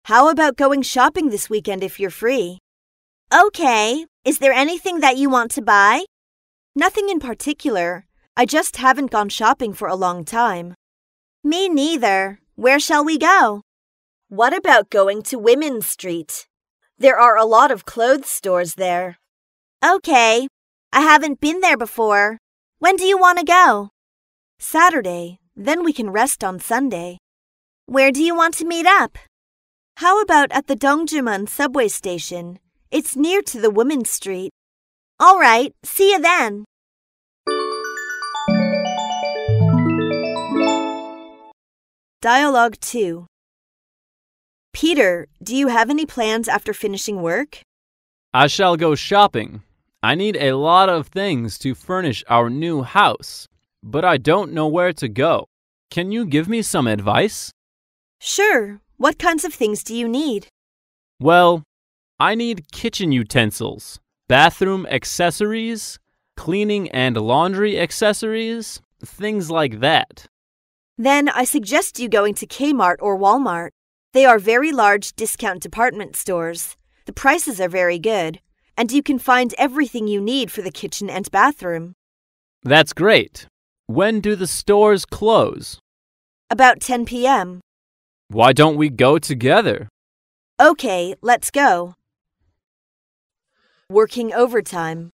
A: How about going shopping this weekend if you're free? Okay. Is there anything that you want to buy? Nothing in particular. I just haven't gone shopping for a long time. Me neither. Where shall we go? What about going to Women's Street? There are a lot of clothes stores there. Okay. I haven't been there before. When do you want to go? Saturday. Then we can rest on Sunday. Where do you want to meet up? How about at the Dongjumun subway station? It's near to the Women's Street. All right. See you then. Dialogue 2. Peter, do you have any plans after finishing work?
B: I shall go shopping. I need a lot of things to furnish our new house, but I don't know where to go. Can you give me some advice?
A: Sure. What kinds of things do you need?
B: Well, I need kitchen utensils, bathroom accessories, cleaning and laundry accessories, things like that.
A: Then I suggest you going to Kmart or Walmart. They are very large discount department stores. The prices are very good, and you can find everything you need for the kitchen and bathroom.
B: That's great. When do the stores close?
A: About 10 p.m.
B: Why don't we go together?
A: Okay, let's go. Working overtime.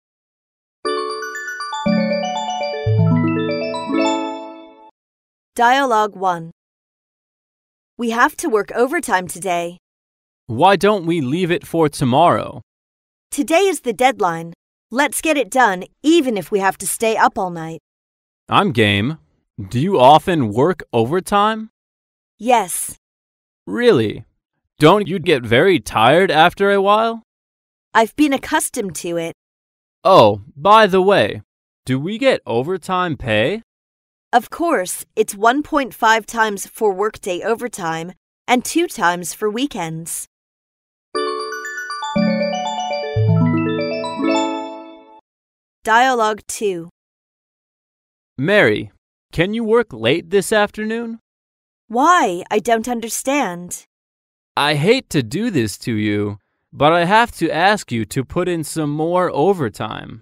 A: Dialogue 1. We have to work overtime today.
B: Why don't we leave it for tomorrow?
A: Today is the deadline. Let's get it done, even if we have to stay up all night.
B: I'm game. Do you often work overtime?
A: Yes.
B: Really? Don't you get very tired after a while?
A: I've been accustomed to it.
B: Oh, by the way, do we get overtime pay?
A: Of course, it's 1.5 times for workday overtime and 2 times for weekends. Dialogue 2.
B: Mary, can you work late this afternoon?
A: Why? I don't understand.
B: I hate to do this to you, but I have to ask you to put in some more overtime.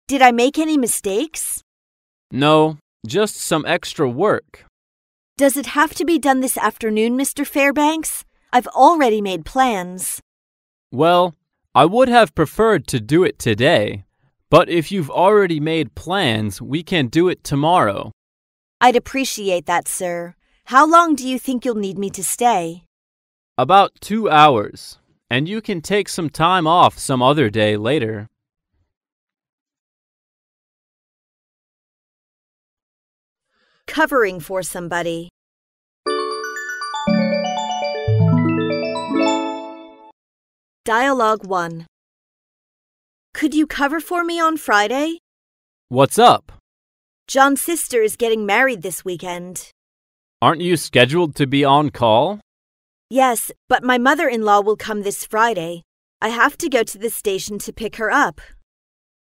A: Did I make any mistakes?
B: No, just some extra work.
A: Does it have to be done this afternoon, Mr. Fairbanks? I've already made plans.
B: Well, I would have preferred to do it today, but if you've already made plans, we can do it tomorrow.
A: I'd appreciate that, sir. How long do you think you'll need me to stay?
B: About 2 hours, and you can take some time off some other day later.
A: Covering for somebody. Dialogue 1. Could you cover for me on Friday?
B: What's up?
A: John's sister is getting married this weekend.
B: Aren't you scheduled to be on call?
A: Yes, but my mother-in-law will come this Friday. I have to go to the station to pick her up.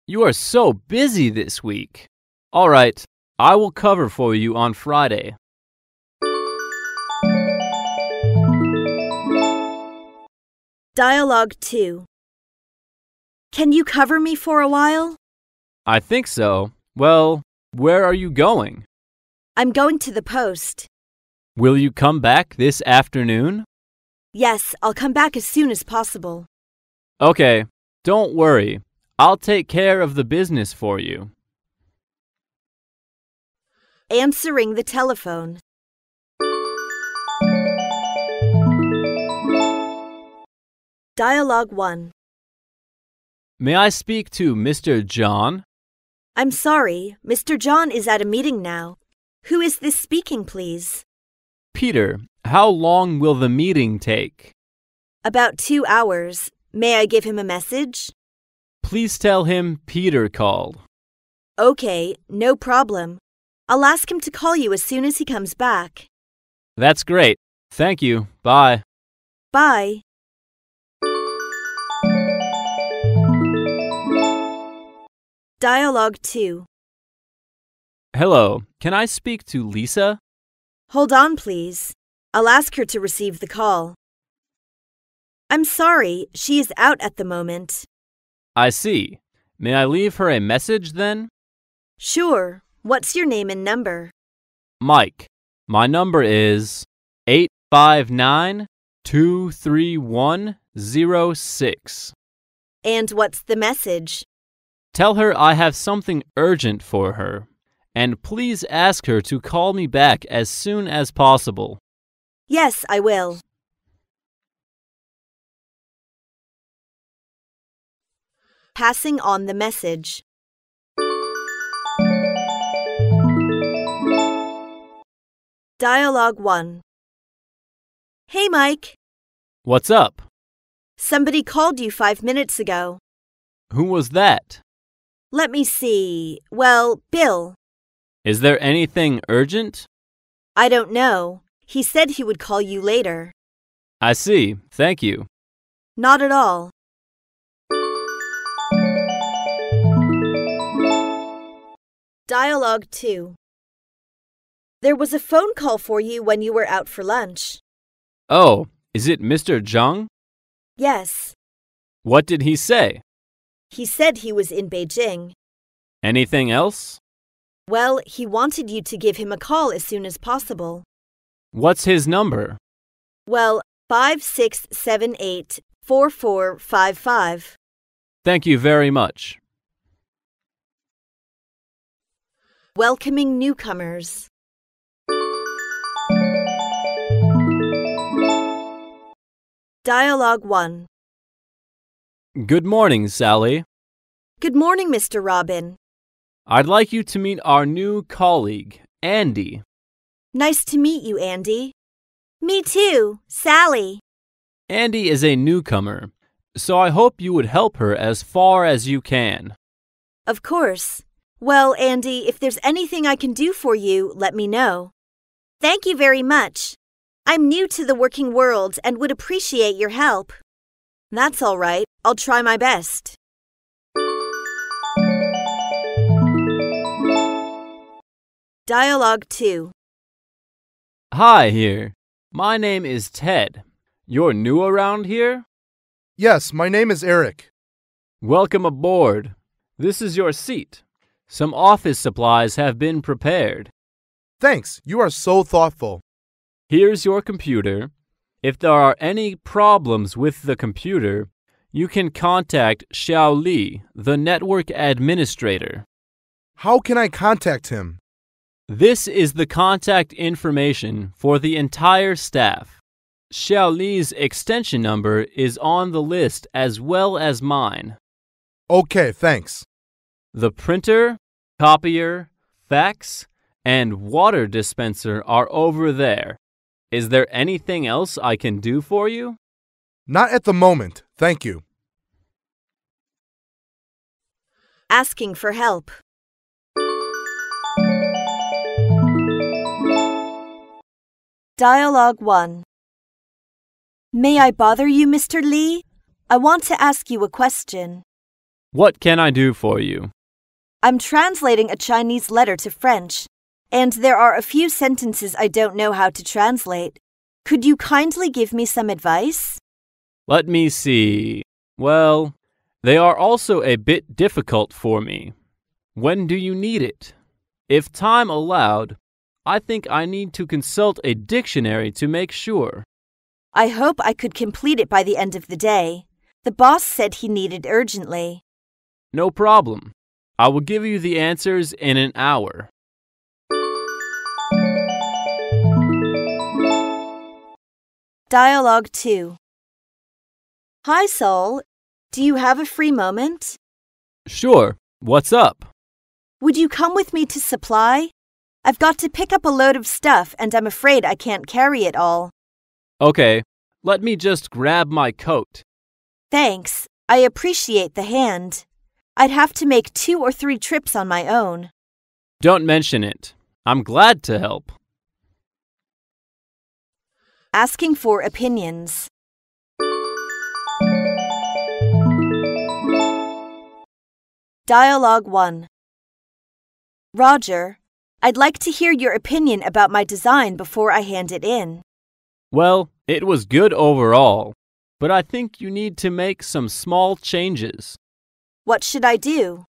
B: You are so busy this week. All right, I will cover for you on Friday.
A: Dialogue 2. Can you cover me for a while?
B: I think so. Well, where are you going?
A: I'm going to the post.
B: Will you come back this afternoon?
A: Yes, I'll come back as soon as possible.
B: Okay, don't worry. I'll take care of the business for you.
A: Answering the telephone. Dialogue 1.
B: May I speak to Mr. John?
A: I'm sorry, Mr. John is at a meeting now. Who is this speaking, please?
B: Peter, how long will the meeting take?
A: About 2 hours. May I give him a message?
B: Please tell him Peter called.
A: Okay, no problem. I'll ask him to call you as soon as he comes back.
B: That's great. Thank you. Bye.
A: Bye. Dialogue 2.
B: Hello, can I speak to Lisa?
A: Hold on, please. I'll ask her to receive the call. I'm sorry, she is out at the moment.
B: I see. May I leave her a message then?
A: Sure. What's your name and number?
B: Mike. My number is 859 23106.
A: And what's the message?
B: Tell her I have something urgent for her, and please ask her to call me back as soon as possible.
A: Yes, I will. Passing on the message. Dialogue 1. Hey, Mike.
B: What's up?
A: Somebody called you 5 minutes ago.
B: Who was that?
A: Let me see. Well, Bill.
B: Is there anything urgent?
A: I don't know. He said he would call you later.
B: I see. Thank you.
A: Not at all. Dialogue 2. There was a phone call for you when you were out for lunch.
B: Oh, is it Mr. Zhang?
A: Yes.
B: What did he say?
A: He said he was in Beijing.
B: Anything else?
A: Well, he wanted you to give him a call as soon as possible.
B: What's his number?
A: Well, 5678-4455.
B: Thank you very much.
A: Welcoming newcomers. Dialogue 1.
B: Good morning, Sally.
A: Good morning, Mr. Robin.
B: I'd like you to meet our new colleague, Andy.
A: Nice to meet you, Andy. Me too, Sally.
B: Andy is a newcomer, so I hope you would help her as far as you can.
A: Of course. Well, Andy, if there's anything I can do for you, let me know. Thank you very much. I'm new to the working world and would appreciate your help. That's all right. I'll try my best. Dialogue 2.
B: Hi here. My name is Ted. You're new around here?
C: Yes, my name is Eric.
B: Welcome aboard. This is your seat. Some office supplies have been prepared.
C: Thanks, you are so thoughtful.
B: Here's your computer. If there are any problems with the computer, you can contact Xiao Li, the network administrator.
C: How can I contact him?
B: This is the contact information for the entire staff. Xiao Li's extension number is on the list as well as mine.
C: Okay, thanks.
B: The printer, copier, fax, and water dispenser are over there. Is there anything else I can do for you?
C: Not at the moment, thank you.
A: Asking for help. Dialogue 1. May I bother you, Mr. Li? I want to ask you a question.
B: What can I do for you?
A: I'm translating a Chinese letter to French, and there are a few sentences I don't know how to translate. Could you kindly give me some advice?
B: Let me see. Well, they are also a bit difficult for me. When do you need it? If time allowed, I think I need to consult a dictionary to make sure.
A: I hope I could complete it by the end of the day. The boss said he needed urgently.
B: No problem. I will give you the answers in an hour.
A: Dialogue 2. Hi, Sol. Do you have a free moment?
B: Sure. What's up?
A: Would you come with me to Supply? I've got to pick up a load of stuff and I'm afraid I can't carry it all.
B: Okay, let me just grab my coat.
A: Thanks. I appreciate the hand. I'd have to make 2 or 3 trips on my own.
B: Don't mention it. I'm glad to help.
A: Asking for opinions. Dialogue 1. Roger, I'd like to hear your opinion about my design before I hand it in.
B: Well, it was good overall, but I think you need to make some small changes.
A: What should I do?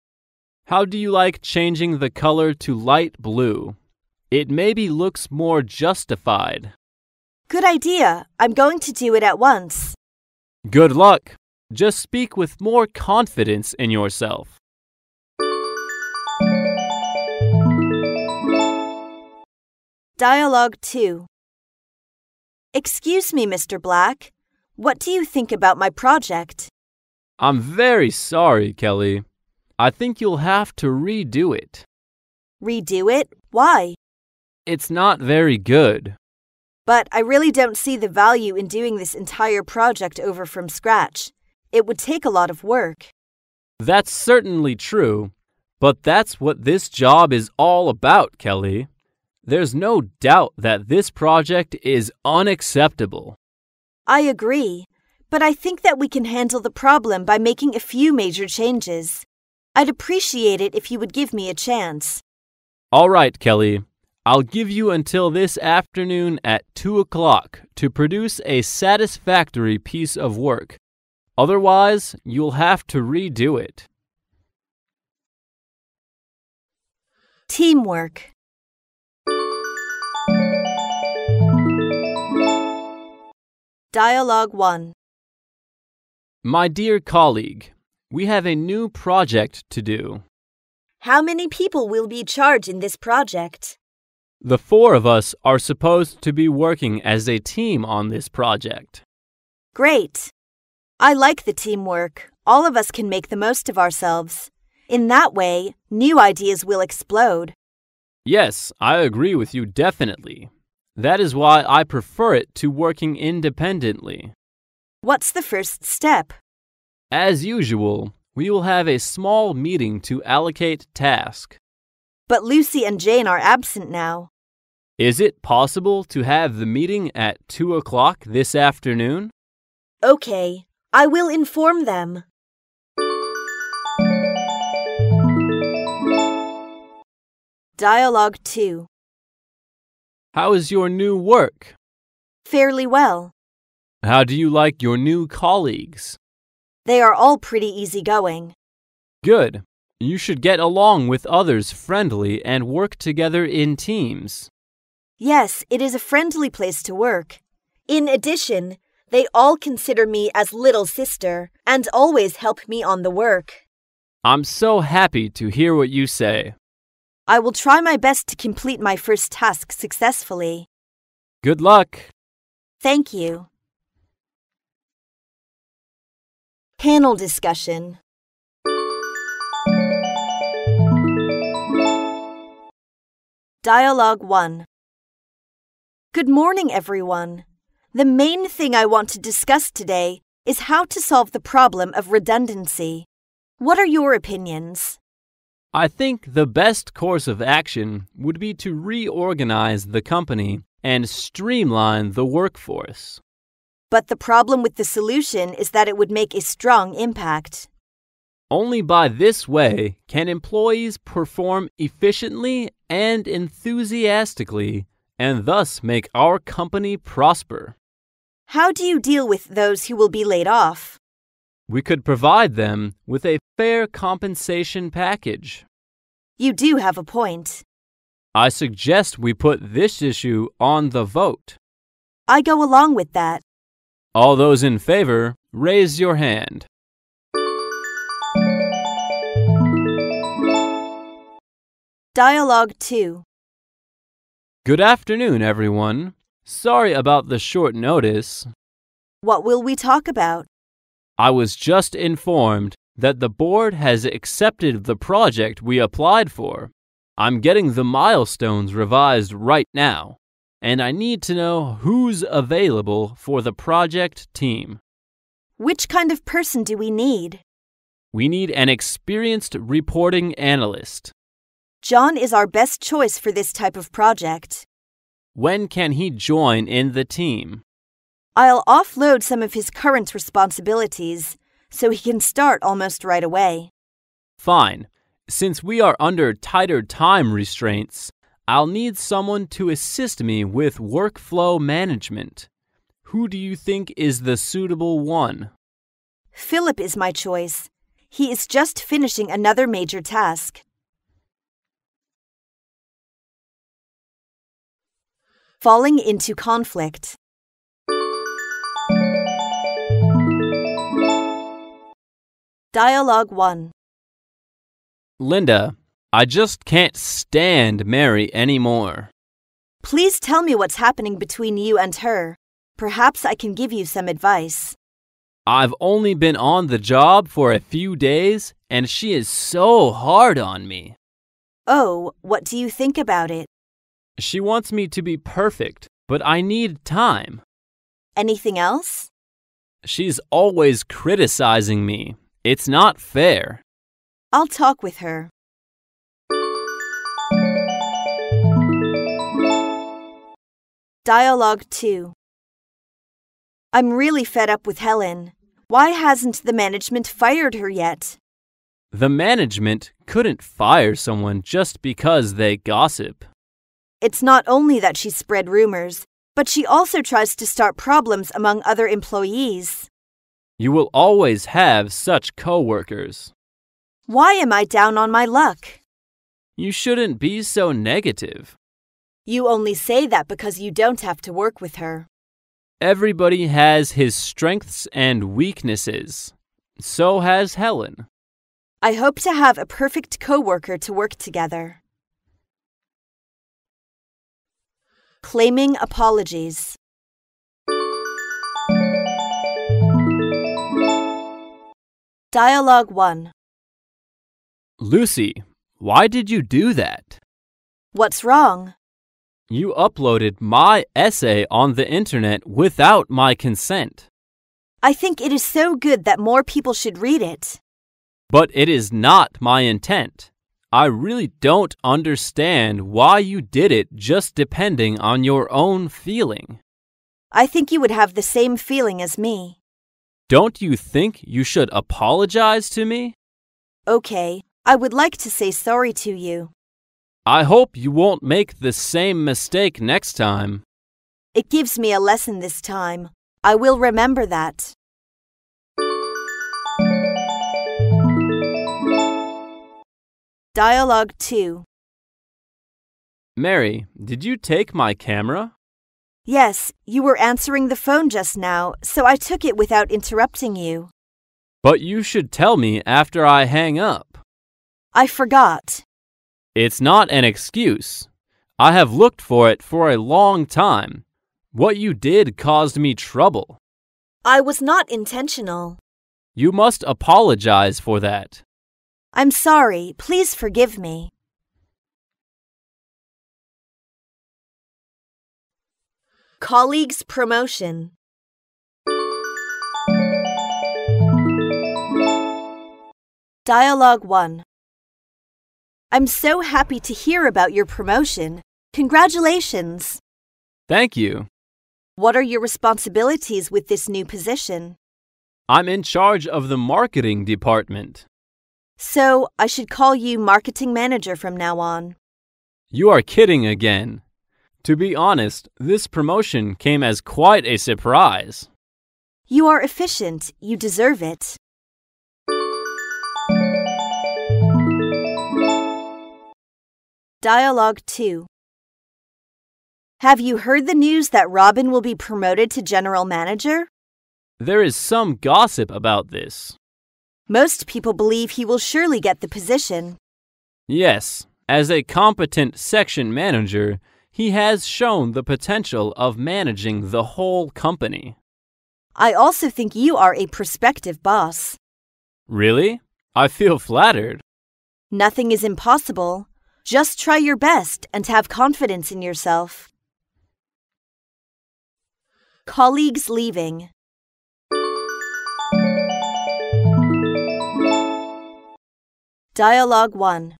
B: How do you like changing the color to light blue? It maybe looks more justified.
A: Good idea. I'm going to do it at once.
B: Good luck. Just speak with more confidence in yourself.
A: Dialogue 2. Excuse me, Mr. Black. What do you think about my project?
B: I'm very sorry, Kelly. I think you'll have to redo it.
A: Redo it? Why?
B: It's not very good.
A: But I really don't see the value in doing this entire project over from scratch. It would take a lot of work.
B: That's certainly true, but that's what this job is all about, Kelly. There's no doubt that this project is unacceptable.
A: I agree, but I think that we can handle the problem by making a few major changes. I'd appreciate it if you would give me a chance.
B: All right, Kelly. I'll give you until this afternoon at 2 o'clock to produce a satisfactory piece of work. Otherwise, you'll have to redo it.
A: Teamwork. Dialogue 1.
B: My dear colleague, we have a new project to do.
A: How many people will be charged in this project?
B: The 4 of us are supposed to be working as a team on this project.
A: Great. I like the teamwork. All of us can make the most of ourselves. In that way, new ideas will explode.
B: Yes, I agree with you definitely. That is why I prefer it to working independently.
A: What's the first step?
B: As usual, we will have a small meeting to allocate tasks.
A: But Lucy and Jane are absent now.
B: Is it possible to have the meeting at 2 o'clock this afternoon?
A: Okay, I will inform them. Dialogue 2.
B: How is your new work?
A: Fairly well.
B: How do you like your new colleagues?
A: They are all pretty easygoing.
B: Good. You should get along with others friendly and work together in teams.
A: Yes, it is a friendly place to work. In addition, they all consider me as little sister and always help me on the work.
B: I'm so happy to hear what you say.
A: I will try my best to complete my first task successfully.
B: Good luck.
A: Thank you. Panel discussion. Dialogue 1. Good morning, everyone. The main thing I want to discuss today is how to solve the problem of redundancy. What are your opinions?
B: I think the best course of action would be to reorganize the company and streamline the workforce.
A: But the problem with the solution is that it would make a strong impact.
B: Only by this way can employees perform efficiently and enthusiastically and thus make our company prosper.
A: How do you deal with those who will be laid off?
B: We could provide them with a fair compensation package.
A: You do have a point.
B: I suggest we put this issue on the vote.
A: I go along with that.
B: All those in favor, raise your hand.
A: Dialogue 2.
B: Good afternoon, everyone. Sorry about the short notice.
A: What will we talk about?
B: I was just informed that the board has accepted the project we applied for. I'm getting the milestones revised right now, and I need to know who's available for the project team.
A: Which kind of person do we need?
B: We need an experienced reporting analyst.
A: John is our best choice for this type of project.
B: When can he join in the team?
A: I'll offload some of his current responsibilities so he can start almost right away.
B: Fine. Since we are under tighter time restraints, I'll need someone to assist me with workflow management. Who do you think is the suitable one?
A: Philip is my choice. He is just finishing another major task. Falling into conflict. Dialogue 1.
B: Linda, I just can't stand Mary anymore.
A: Please tell me what's happening between you and her. Perhaps I can give you some advice.
B: I've only been on the job for a few days, and she is so hard on me.
A: Oh, what do you think about it?
B: She wants me to be perfect, but I need time.
A: Anything else?
B: She's always criticizing me. It's not fair.
A: I'll talk with her. Dialogue 2. I'm really fed up with Helen. Why hasn't the management fired her yet?
B: The management couldn't fire someone just because they gossip.
A: It's not only that she spread rumors, but she also tries to start problems among other employees.
B: You will always have such coworkers.
A: Why am I down on my luck?
B: You shouldn't be so negative.
A: You only say that because you don't have to work with her.
B: Everybody has his strengths and weaknesses. So has Helen.
A: I hope to have a perfect coworker to work together. Claiming apologies. Dialogue 1.
B: Lucy, why did you do that?
A: What's wrong?
B: You uploaded my essay on the internet without my consent.
A: I think it is so good that more people should read it.
B: But it is not my intent. I really don't understand why you did it just depending on your own feeling.
A: I think you would have the same feeling as me.
B: Don't you think you should apologize to me?
A: Okay, I would like to say sorry to you.
B: I hope you won't make the same mistake next time.
A: It gives me a lesson this time. I will remember that. Dialogue 2.
B: Mary, did you take my camera?
A: Yes, you were answering the phone just now, so I took it without interrupting you.
B: But you should tell me after I hang up.
A: I forgot.
B: It's not an excuse. I have looked for it for a long time. What you did caused me trouble.
A: I was not intentional.
B: You must apologize for that.
A: I'm sorry. Please forgive me. Colleague's promotion. Dialogue 1. I'm so happy to hear about your promotion. Congratulations.
B: Thank you.
A: What are your responsibilities with this new position?
B: I'm in charge of the marketing department.
A: So, I should call you marketing manager from now on.
B: You are kidding again. To be honest, this promotion came as quite a surprise.
A: You are efficient. You deserve it. Dialogue 2. Have you heard the news that Robin will be promoted to general manager?
B: There is some gossip about this.
A: Most people believe he will surely get the position.
B: Yes, as a competent section manager, he has shown the potential of managing the whole company.
A: I also think you are a prospective boss.
B: Really? I feel flattered.
A: Nothing is impossible. Just try your best and have confidence in yourself. Colleagues leaving. Dialogue 1.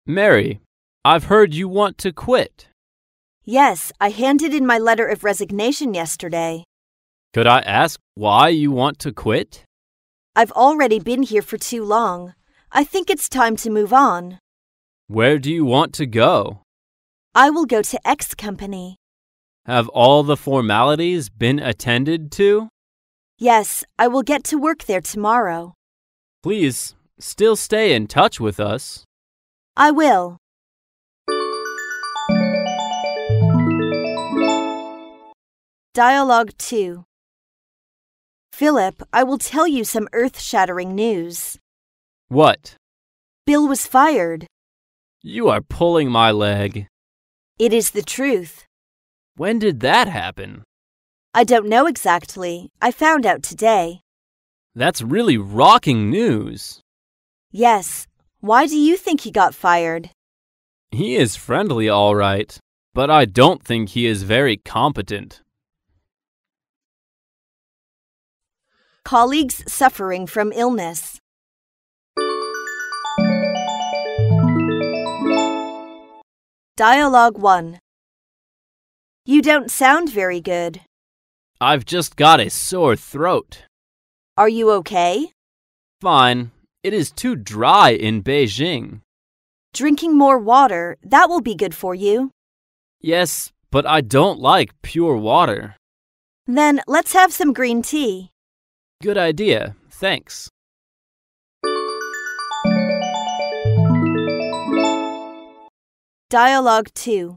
B: Mary, I've heard you want to quit.
A: Yes, I handed in my letter of resignation yesterday.
B: Could I ask why you want to quit?
A: I've already been here for too long. I think it's time to move on.
B: Where do you want to go?
A: I will go to X company.
B: Have all the formalities been attended to?
A: Yes, I will get to work there tomorrow.
B: Please, still stay in touch with us.
A: I will. Dialogue 2. Philip, I will tell you some earth-shattering news.
B: What?
A: Bill was fired.
B: You are pulling my leg.
A: It is the truth.
B: When did that happen?
A: I don't know exactly. I found out today.
B: That's really rocking news.
A: Yes. Why do you think he got fired?
B: He is friendly, all right, but I don't think he is very competent.
A: Colleagues suffering from illness. Dialogue 1. You don't sound very good.
B: I've just got a sore throat.
A: Are you okay?
B: Fine. It is too dry in Beijing.
A: Drinking more water, that will be good for you.
B: Yes, but I don't like pure water.
A: Then let's have some green tea.
B: Good idea. Thanks.
A: Dialogue 2.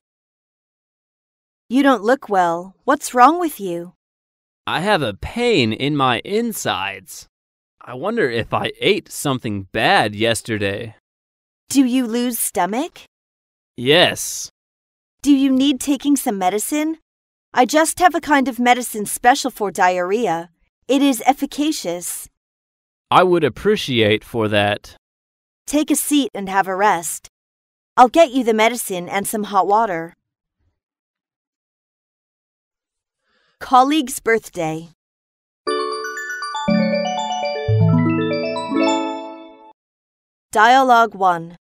A: You don't look well. What's wrong with you?
B: I have a pain in my insides. I wonder if I ate something bad yesterday.
A: Do you lose stomach?
B: Yes.
A: Do you need taking some medicine? I just have a kind of medicine special for diarrhea. It is efficacious.
B: I would appreciate for that.
A: Take a seat and have a rest. I'll get you the medicine and some hot water. Colleague's birthday. Dialogue 1.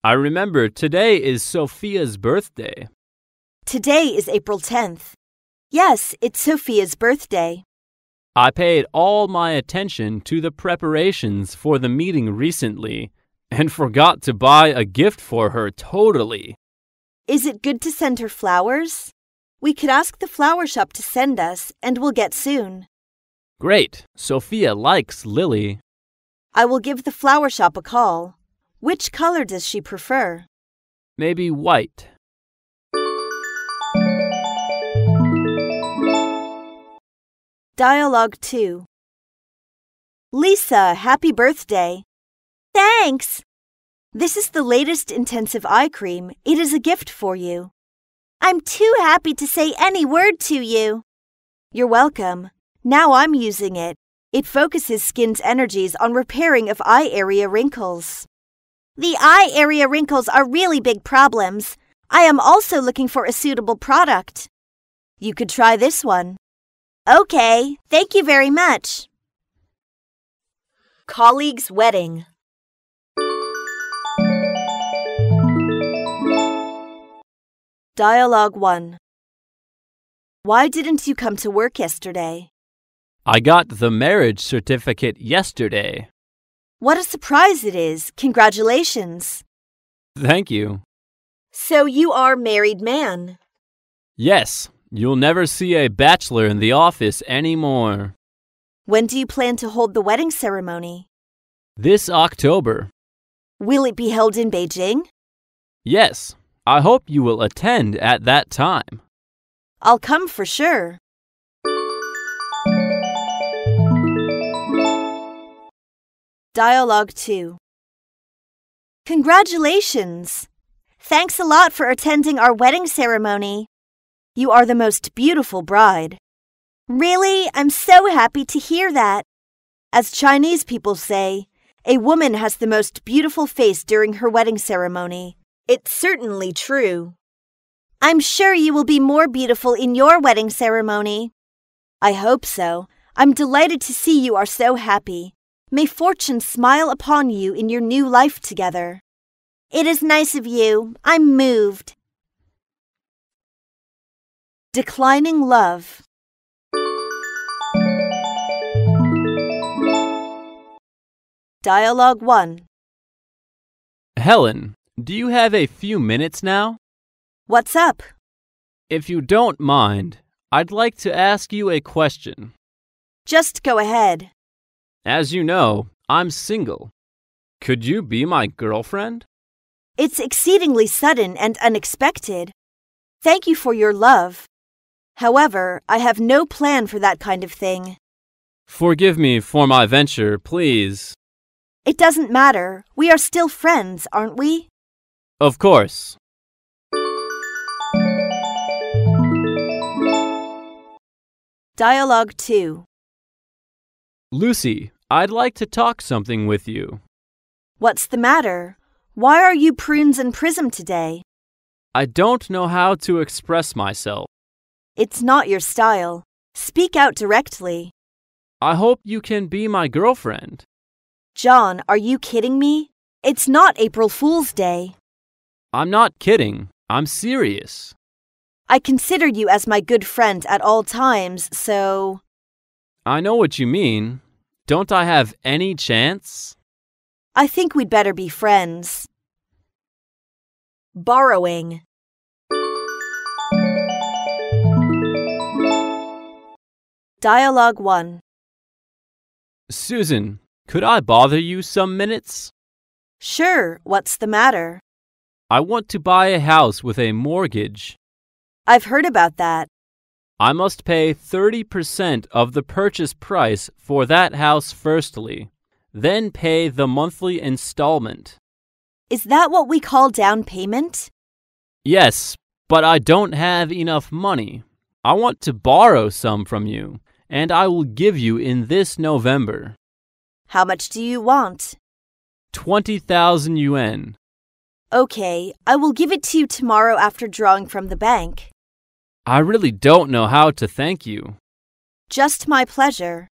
B: I remember today is Sophia's birthday.
A: Today is April 10th. Yes, it's Sophia's birthday.
B: I paid all my attention to the preparations for the meeting recently and forgot to buy a gift for her totally.
A: Is it good to send her flowers? We could ask the flower shop to send us, and we'll get soon.
B: Great. Sophia likes Lily.
A: I will give the flower shop a call. Which color does she prefer?
B: Maybe white.
A: Dialogue 2. Lisa, happy birthday. Thanks. This is the latest intensive eye cream. It is a gift for you. I'm too happy to say any word to you. You're welcome. Now I'm using it. It focuses skin's energies on repairing of eye area wrinkles. The eye area wrinkles are really big problems. I am also looking for a suitable product. You could try this one. Okay, thank you very much. Colleague's wedding. Dialogue 1. Why didn't you come to work yesterday?
B: I got the marriage certificate yesterday.
A: What a surprise it is. Congratulations.
B: Thank you.
A: So you are married man.
B: Yes, you'll never see a bachelor in the office anymore.
A: When do you plan to hold the wedding ceremony?
B: This October.
A: Will it be held in Beijing?
B: Yes, I hope you will attend at that time.
A: I'll come for sure. Dialogue 2. Congratulations! Thanks a lot for attending our wedding ceremony. You are the most beautiful bride. Really? I'm so happy to hear that. As Chinese people say, a woman has the most beautiful face during her wedding ceremony. It's certainly true. I'm sure you will be more beautiful in your wedding ceremony. I hope so. I'm delighted to see you are so happy. May fortune smile upon you in your new life together. It is nice of you. I'm moved. Declining love. Dialogue 1.
B: Helen, do you have a few minutes now?
A: What's up?
B: If you don't mind, I'd like to ask you a question.
A: Just go ahead.
B: As you know, I'm single. Could you be my girlfriend?
A: It's exceedingly sudden and unexpected. Thank you for your love. However, I have no plan for that kind of thing.
B: Forgive me for my venture, please.
A: It doesn't matter. We are still friends, aren't we?
B: Of course.
A: Dialogue 2.
B: Lucy, I'd like to talk something with you.
A: What's the matter? Why are you prunes and prism today?
B: I don't know how to express myself.
A: It's not your style. Speak out directly.
B: I hope you can be my girlfriend.
A: John, are you kidding me? It's not April Fool's Day.
B: I'm not kidding. I'm serious.
A: I consider you as my good friend at all times, so...
B: I know what you mean. Don't I have any chance?
A: I think we'd better be friends. Borrowing. Dialogue 1.
B: Susan, could I bother you some minutes?
A: Sure, what's the matter?
B: I want to buy a house with a mortgage.
A: I've heard about that.
B: I must pay 30% of the purchase price for that house firstly, then pay the monthly installment.
A: Is that what we call down payment?
B: Yes, but I don't have enough money. I want to borrow some from you, and I will give you in this November.
A: How much do you want?
B: 20,000 yuan.
A: Okay, I will give it to you tomorrow after drawing from the bank.
B: I really don't know how to thank you.
A: Just my pleasure.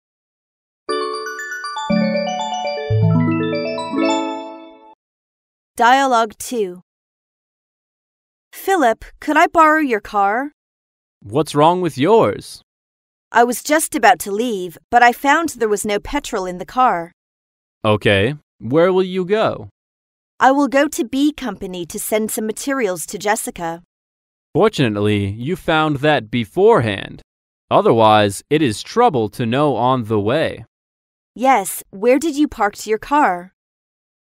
A: Dialogue 2. Philip, could I borrow your car?
B: What's wrong with yours?
A: I was just about to leave, but I found there was no petrol in the car.
B: Okay, where will you go?
A: I will go to B Company to send some materials to Jessica.
B: Fortunately, you found that beforehand. Otherwise, it is trouble to know on the way.
A: Yes, where did you park your car?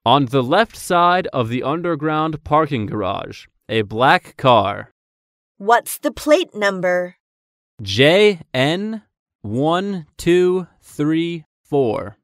B: On the left side of the underground parking garage, a black car.
A: What's the plate number?
B: JN1234.